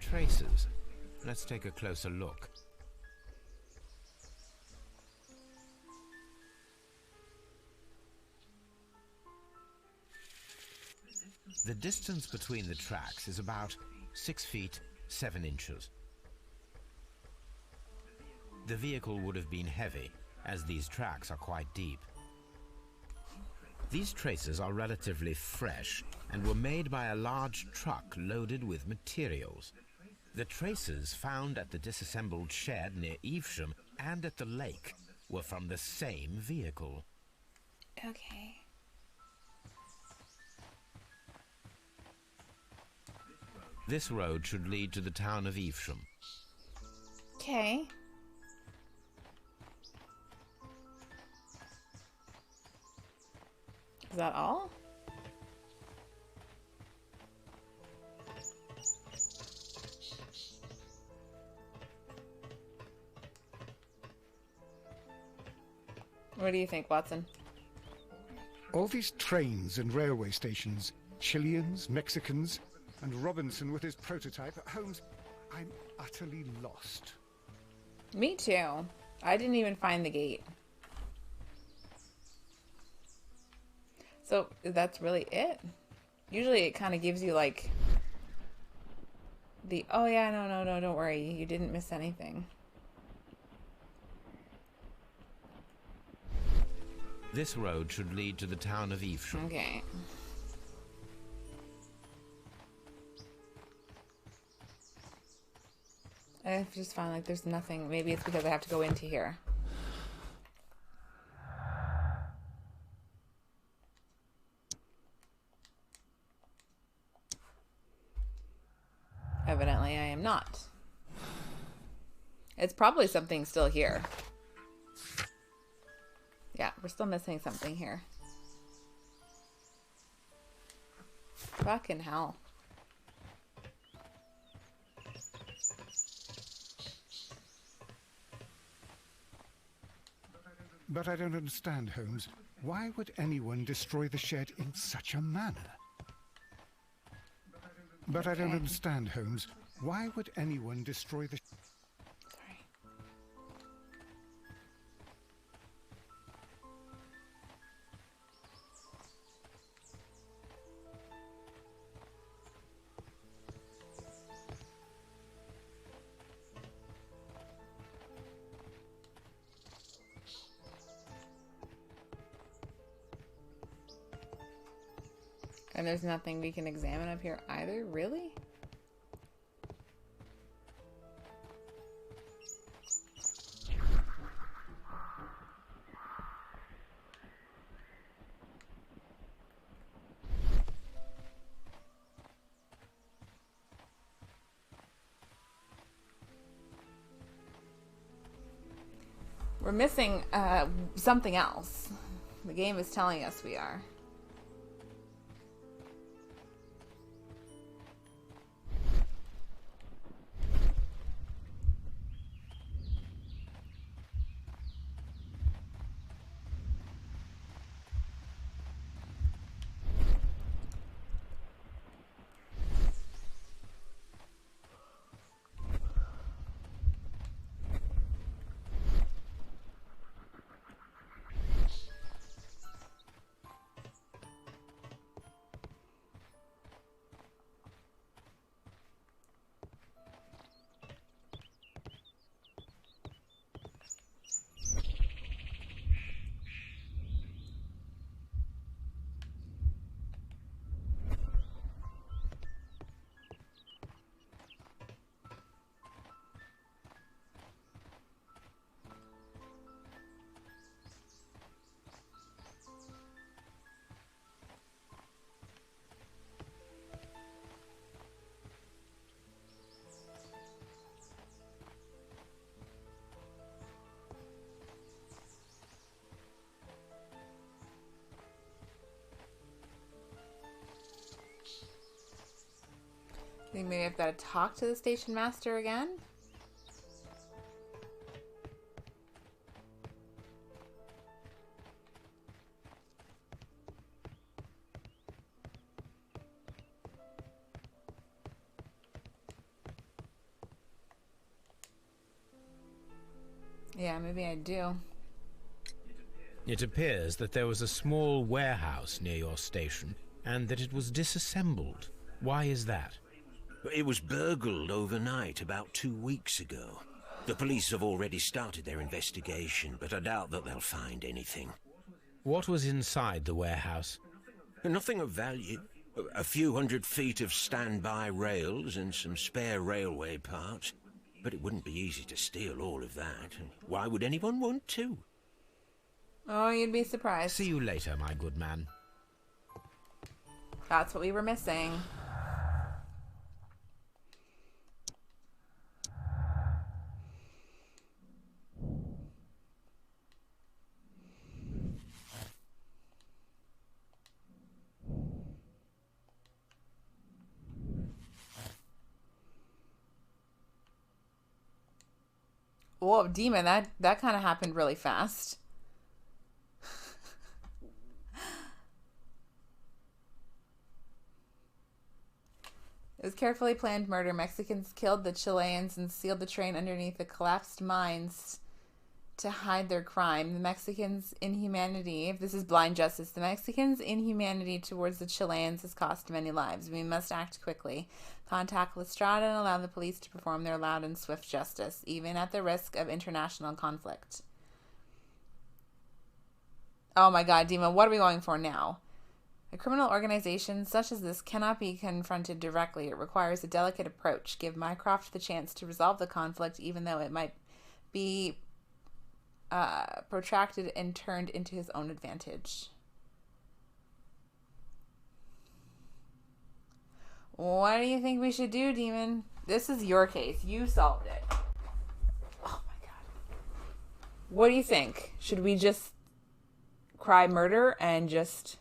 Traces. Let's take a closer look. The distance between the tracks is about 6 feet 7 inches. The vehicle would have been heavy, as these tracks are quite deep. These traces are relatively fresh and were made by a large truck loaded with materials. The traces found at the disassembled shed near Evesham and at the lake were from the same vehicle. Okay. This road should lead to the town of Evesham. Okay. Is that all? What do you think, Watson? All these trains and railway stations, Chileans, Mexicans, and Robinson with his prototype. Holmes, I'm utterly lost. Me too. I didn't even find the gate. So that's really it. Usually it kind of gives you like the, oh yeah, no, don't worry. You didn't miss anything. This road should lead to the town of Evesham. Okay. I just found like there's nothing. Maybe it's because I have to go into here. Evidently, I am not. It's probably something still here. Yeah, we're still missing something here. Fucking hell. But I don't understand, Holmes. Why would anyone destroy the shed in such a manner? But I don't understand, Holmes. Why would anyone destroy the... Sorry. And there's nothing we can examine up here either? Really? We're missing something else. The game is telling us we are. Think maybe I've got to talk to the station master again? Yeah, maybe I do. It appears that there was a small warehouse near your station, and that it was disassembled. Why is that? It was burgled overnight about 2 weeks ago. The police have already started their investigation, but I doubt that they'll find anything. What was inside the warehouse? Nothing of value. A few 100 feet of standby rails and some spare railway parts. But it wouldn't be easy to steal all of that. Why would anyone want to? Oh, you'd be surprised. See you later, my good man. That's what we were missing. Whoa, Demon, that kind of happened really fast. It was carefully planned murder. Mexicans killed the Chileans and sealed the train underneath the collapsed mines to hide their crime. The Mexicans' inhumanity, if this is blind justice, the Mexicans' inhumanity towards the Chileans has cost many lives. We must act quickly. Contact Lestrada and allow the police to perform their loud and swift justice, even at the risk of international conflict. Oh my god, Dima, what are we going for now? A criminal organization such as this cannot be confronted directly. It requires a delicate approach. Give Mycroft the chance to resolve the conflict, even though it might be protracted and turned into his own advantage. What do you think we should do, Demon? This is your case. You solved it. Oh my god. What do you think? Should we just cry murder and just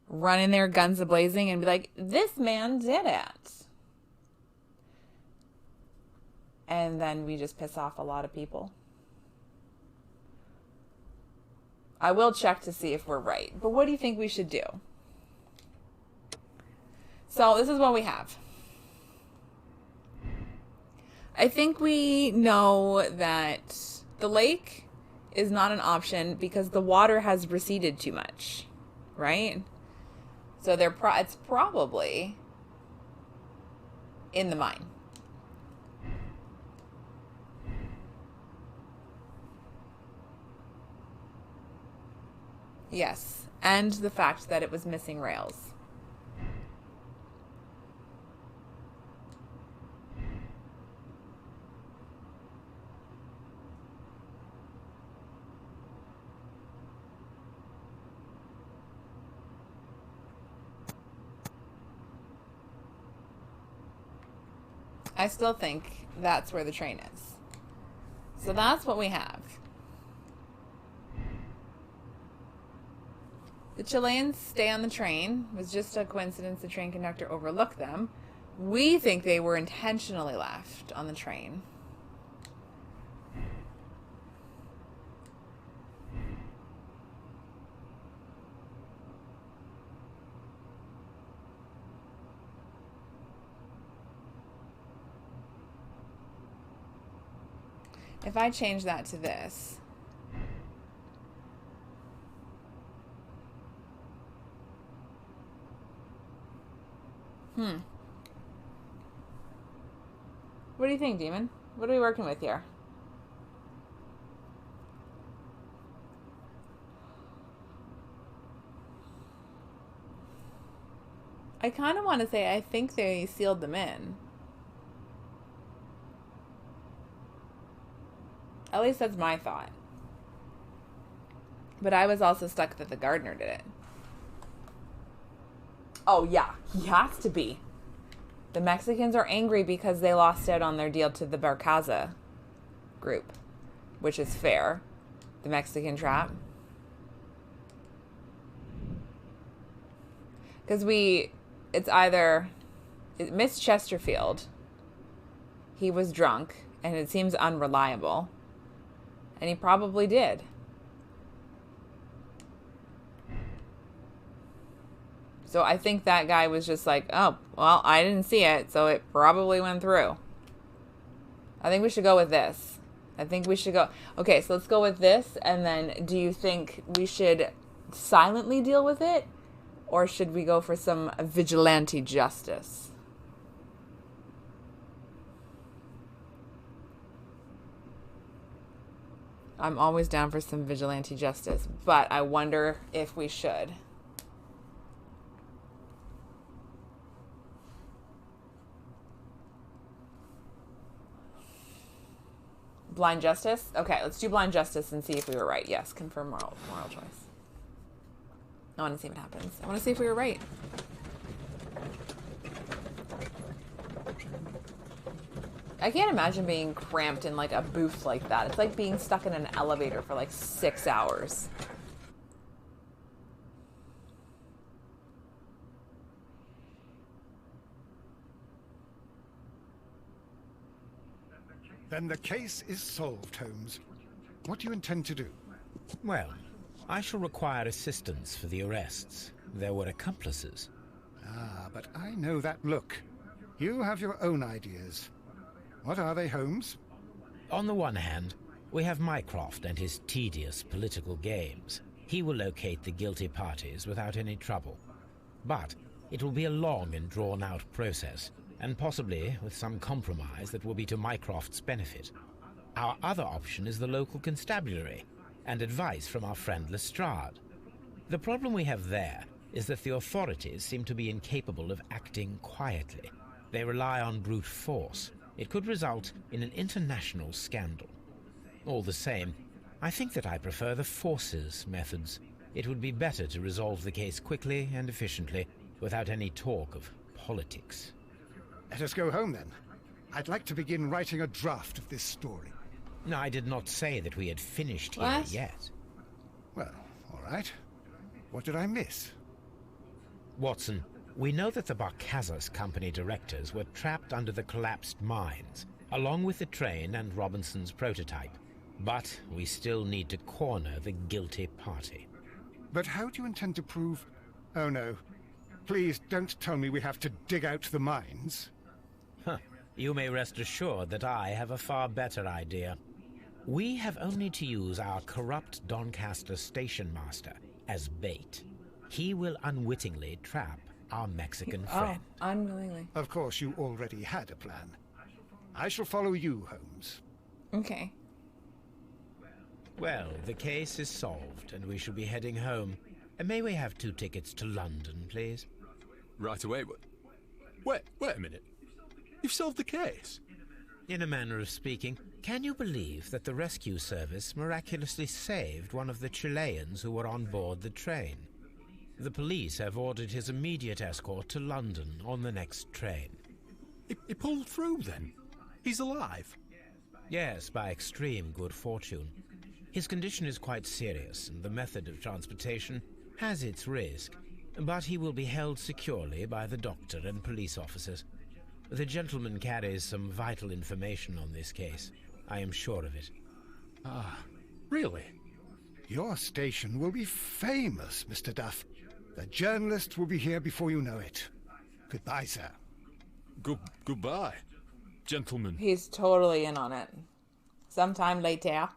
run in there guns a-blazing and be like, this man did it? And then we just piss off a lot of people. I will check to see if we're right. But what do you think we should do? So this is what we have. I think we know that the lake is not an option because the water has receded too much, right? So it's probably in the mine. Yes, and the fact that it was missing rails. I still think that's where the train is. So that's what we have. The Chileans stay on the train. It was just a coincidence the train conductor overlooked them. We think they were intentionally left on the train. If I change that to this. What do you think, Demon? What are we working with here? I kind of want to say I think they sealed them in. At least that's my thought. But I was also stuck that the gardener did it. Oh, yeah. He has to be. The Mexicans are angry because they lost out on their deal to the Barcaza group, which is fair. The Mexican trap. Because it's either Miss Chesterfield. He was drunk, and it seems unreliable. And he probably did. So I think that guy was just like, oh, well, I didn't see it, so it probably went through. I think we should go with this. I think we should go... Okay, so let's go with this, and then do you think we should silently deal with it? Or should we go for some vigilante justice? I'm always down for some vigilante justice, but I wonder if we should. Blind justice? Okay, let's do blind justice and see if we were right. Yes, confirm moral choice. I want to see what happens. I want to see if we were right. I can't imagine being cramped in like a booth like that. It's like being stuck in an elevator for like 6 hours. Then the case is solved, Holmes. What do you intend to do? Well, I shall require assistance for the arrests. There were accomplices. Ah, but I know that look. You have your own ideas. What are they, Holmes? On the one hand, we have Mycroft and his tedious political games. He will locate the guilty parties without any trouble. But it will be a long and drawn-out process, and possibly with some compromise that will be to Mycroft's benefit. Our other option is the local constabulary, and advice from our friend Lestrade. The problem we have there is that the authorities seem to be incapable of acting quietly. They rely on brute force. It could result in an international scandal. All the same, I think that I prefer the forces methods. It would be better to resolve the case quickly and efficiently, without any talk of politics. Let us go home, then. I'd like to begin writing a draft of this story. No, I did not say that we had finished here yet. Well, all right. What did I miss? Watson, we know that the Barcazas Company directors were trapped under the collapsed mines, along with the train and Robinson's prototype. But we still need to corner the guilty party. But how do you intend to prove... Oh, no. Please don't tell me we have to dig out the mines. Huh. You may rest assured that I have a far better idea. We have only to use our corrupt Doncaster station master as bait. He will unwittingly trap our Mexican friend. Oh, unwillingly. Of course, you already had a plan. I shall follow you, Holmes. Okay. Well, the case is solved, and we shall be heading home. May we have 2 tickets to London, please? Right away, but... Wait a minute. You've solved the case? In a manner of speaking, can you believe that the rescue service miraculously saved one of the Chileans who were on board the train? The police have ordered his immediate escort to London on the next train. He pulled through, then? He's alive? Yes, by extreme good fortune. His condition is quite serious, and the method of transportation has its risk, but he will be held securely by the doctor and police officers. The gentleman carries some vital information on this case. I am sure of it. Ah, really? Your station will be famous, Mr. Duff. The journalist will be here before you know it. Goodbye, sir. Goodbye, gentlemen. He's totally in on it. Sometime later.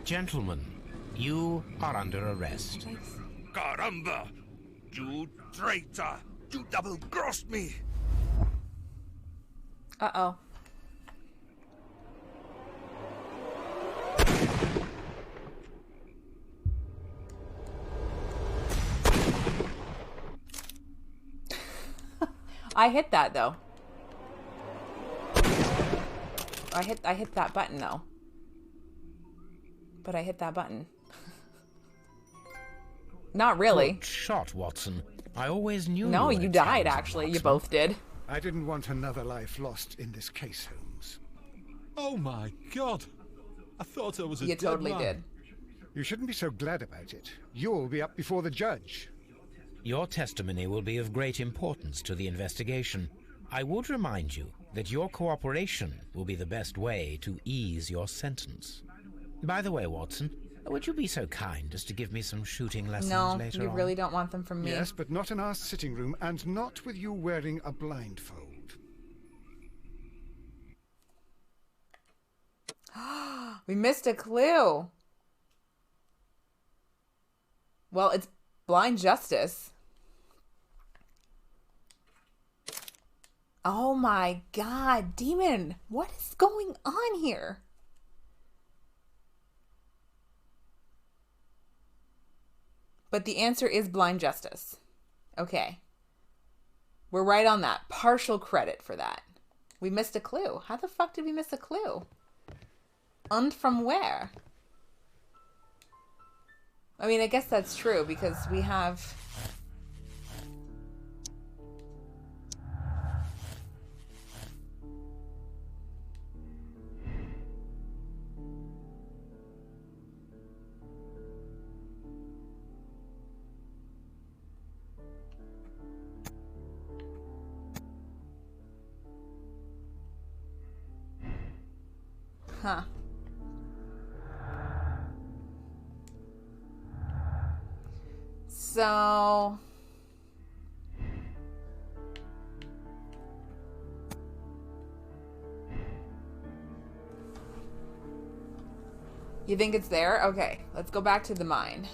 Gentlemen, you are under arrest. Caramba! You traitor! You double-crossed me! Uh-oh. I hit that, though. I hit that button, though. But I hit that button. Not really. Good shot, Watson. I always knew No, you were you a died, talented actually. You marksman. both did. I didn't want another life lost in this case, Holmes. Oh my God! I thought I was a You dead totally man. did. You shouldn't be so glad about it. You'll be up before the judge. Your testimony will be of great importance to the investigation. I would remind you that your cooperation will be the best way to ease your sentence. By the way, Watson, would you be so kind as to give me some shooting lessons No, later you on? really don't want them from me. Yes, but not in our sitting room, and not with you wearing a blindfold. We missed a clue. Well, it's blind justice. Oh my God, Demon. What is going on here? But the answer is blind justice. Okay. We're right on that. Partial credit for that. We missed a clue. How the fuck did we miss a clue? And from where? I mean, I guess that's true because we have... Huh. So... You think it's there? Okay, let's go back to the mine.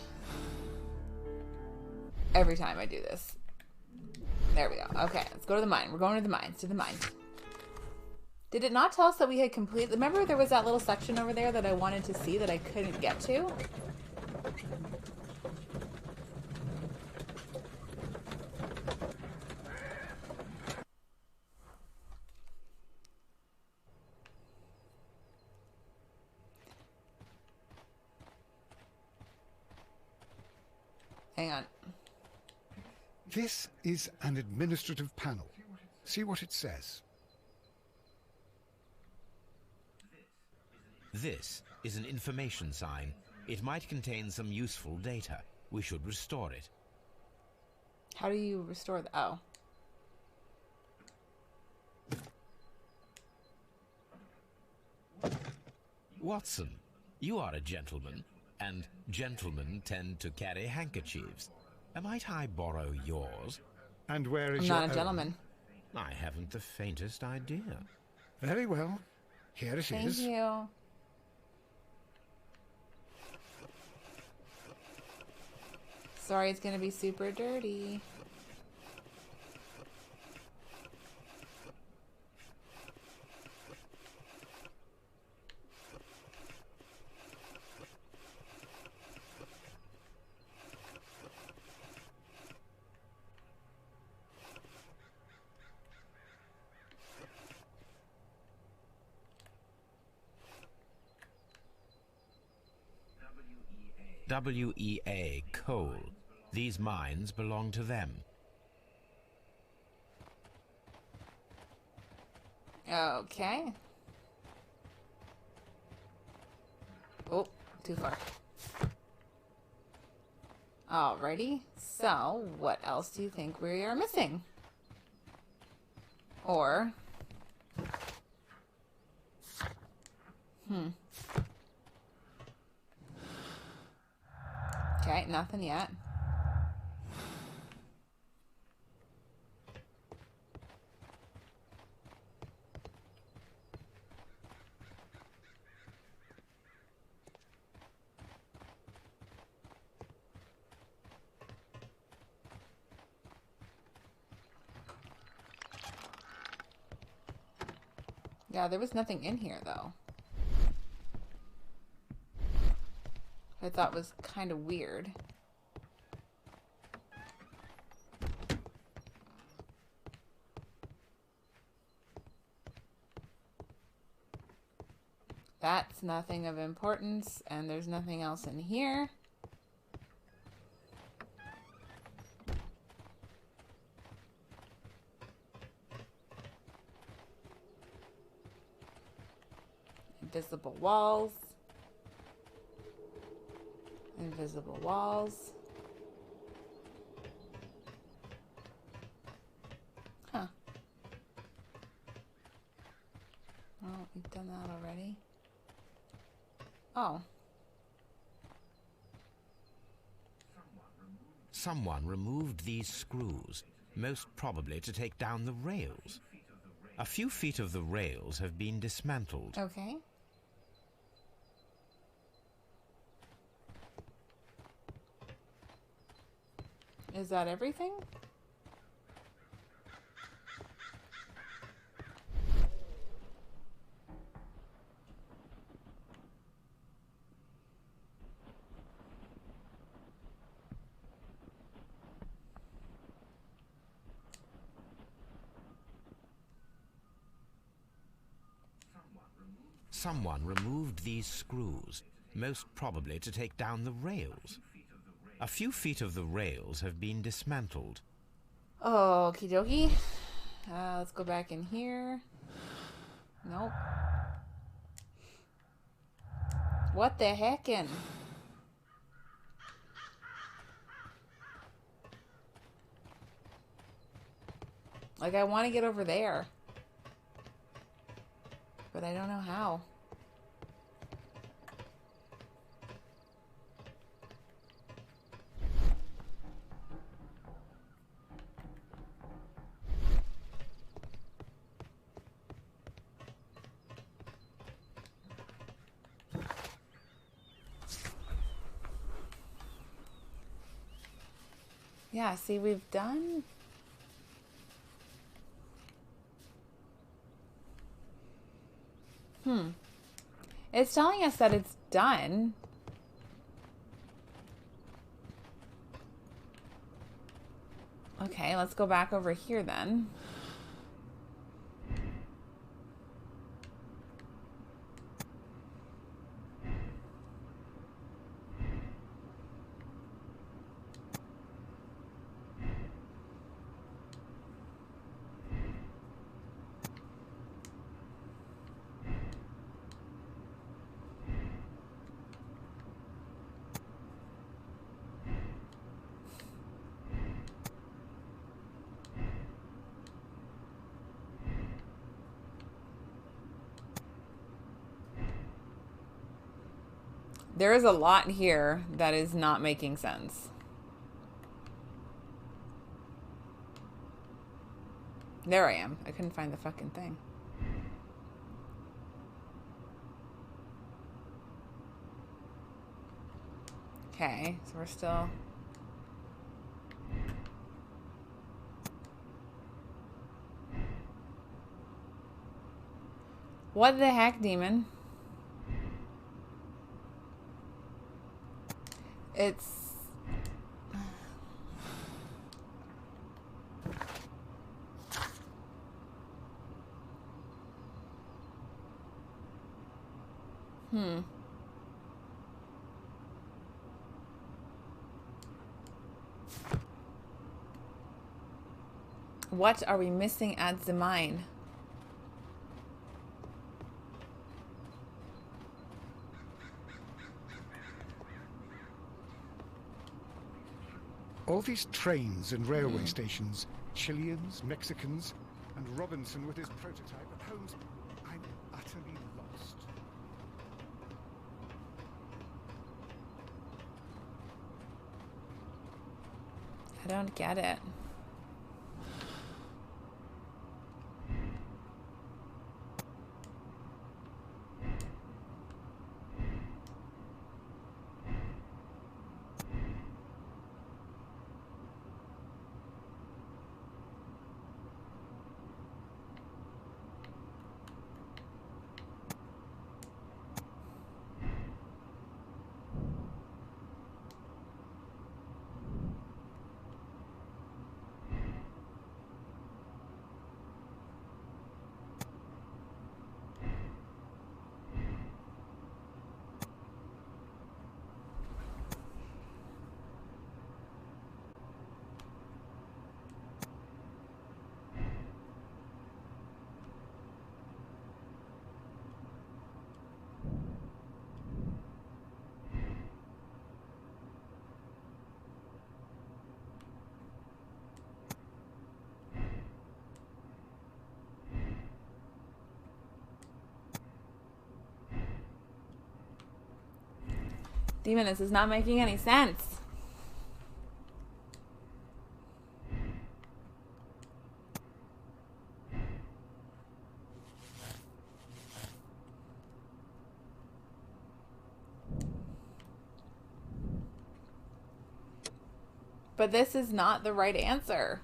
Every time I do this. There we go. Okay, let's go to the mine. We're going to the mines. To the mine. Did it not tell us that we had completed... Remember there was that little section over there that I wanted to see that I couldn't get to? Hang on. This is an administrative panel. See what it says. This is an information sign. It might contain some useful data. We should restore it. How do you restore the... Oh. Watson, you are a gentleman, and gentlemen tend to carry handkerchiefs. Might I borrow yours? And where is I'm your not a own? gentleman. I haven't the faintest idea. Very well. Here it is. Thank you. Sorry, it's gonna be super dirty. WEA coal. These mines belong to them. Okay. Oh, too far. Alrighty. So, what else do you think we are missing? Or... Okay, nothing yet. Yeah, there was nothing in here, though. I thought was kind of weird. That's nothing of importance, and there's nothing else in here. Invisible walls. Invisible walls. Huh. Well, we've done that already. Oh. Someone removed these screws, most probably to take down the rails. A few feet of the rails have been dismantled. Okay. Is that everything? Someone removed these screws, most probably to take down the rails. A few feet of the rails have been dismantled. Okie dokie. Let's go back in here. Nope. What the heckin'? Like, I want to get over there. But I don't know how. Yeah, see, we've done... It's telling us that it's done. Okay, let's go back over here then. There is a lot here that is not making sense. There I am. I couldn't find the fucking thing. Okay, so we're still... What the heck, demon? It's... What are we missing at the mine? All these trains and railway stations, Chileans, Mexicans, and Robinson with his prototype at Holmes. I'm utterly lost. I don't get it. Demon, this is not making any sense. But this is not the right answer.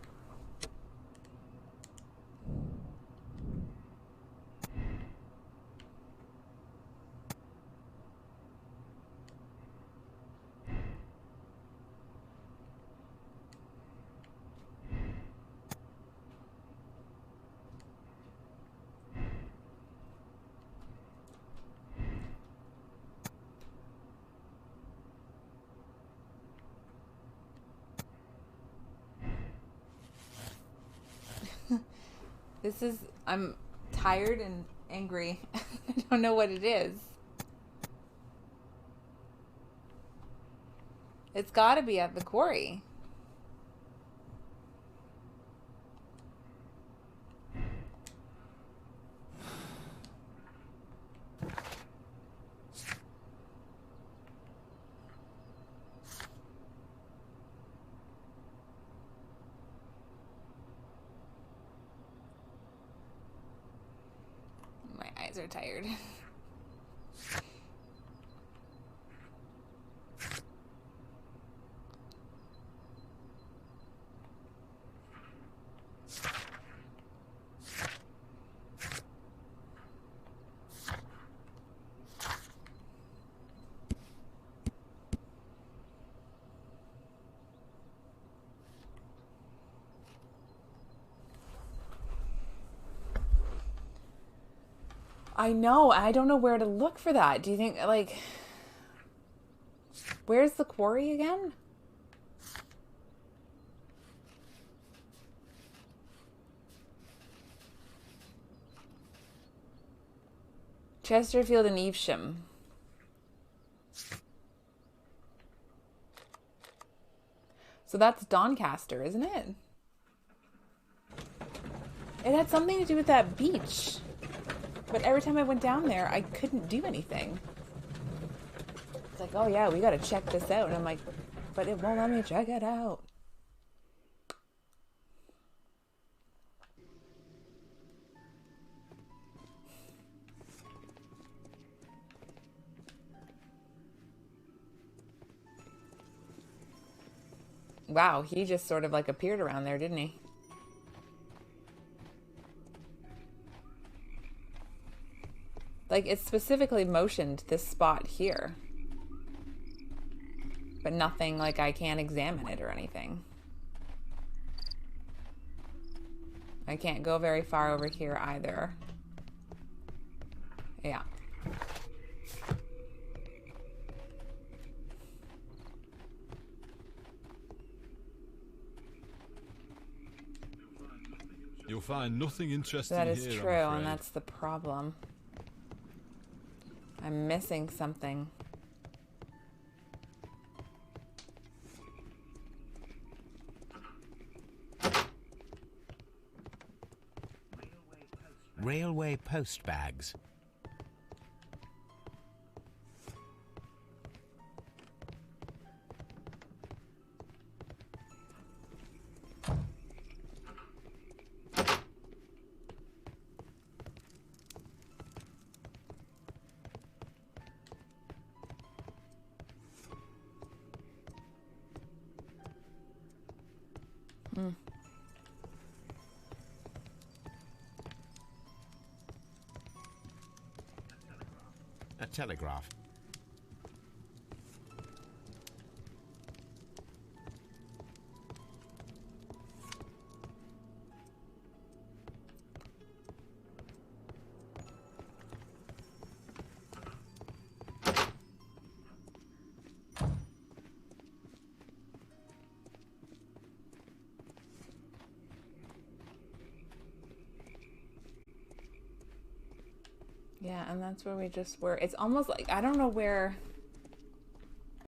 This is, I'm tired and angry. I don't know what it is. It's got to be at the quarry. My eyes are tired. I know. I don't know where to look for that. Do you think, like, where's the quarry again? Chesterfield and Evesham. So that's Doncaster, isn't it? It had something to do with that beach. But every time I went down there, I couldn't do anything. It's like, oh yeah, we gotta check this out. And I'm like, but it won't let me check it out. Wow, he just sort of like appeared around there, didn't he? Like, it specifically motioned this spot here. But nothing, like, I can't examine it or anything. I can't go very far over here either. Yeah. You'll find nothing interesting That is here, true, I'm and afraid. that's the problem. I'm missing something. Railway post bags. A telegraph. Yeah, and that's where we just were. It's almost like, I don't know where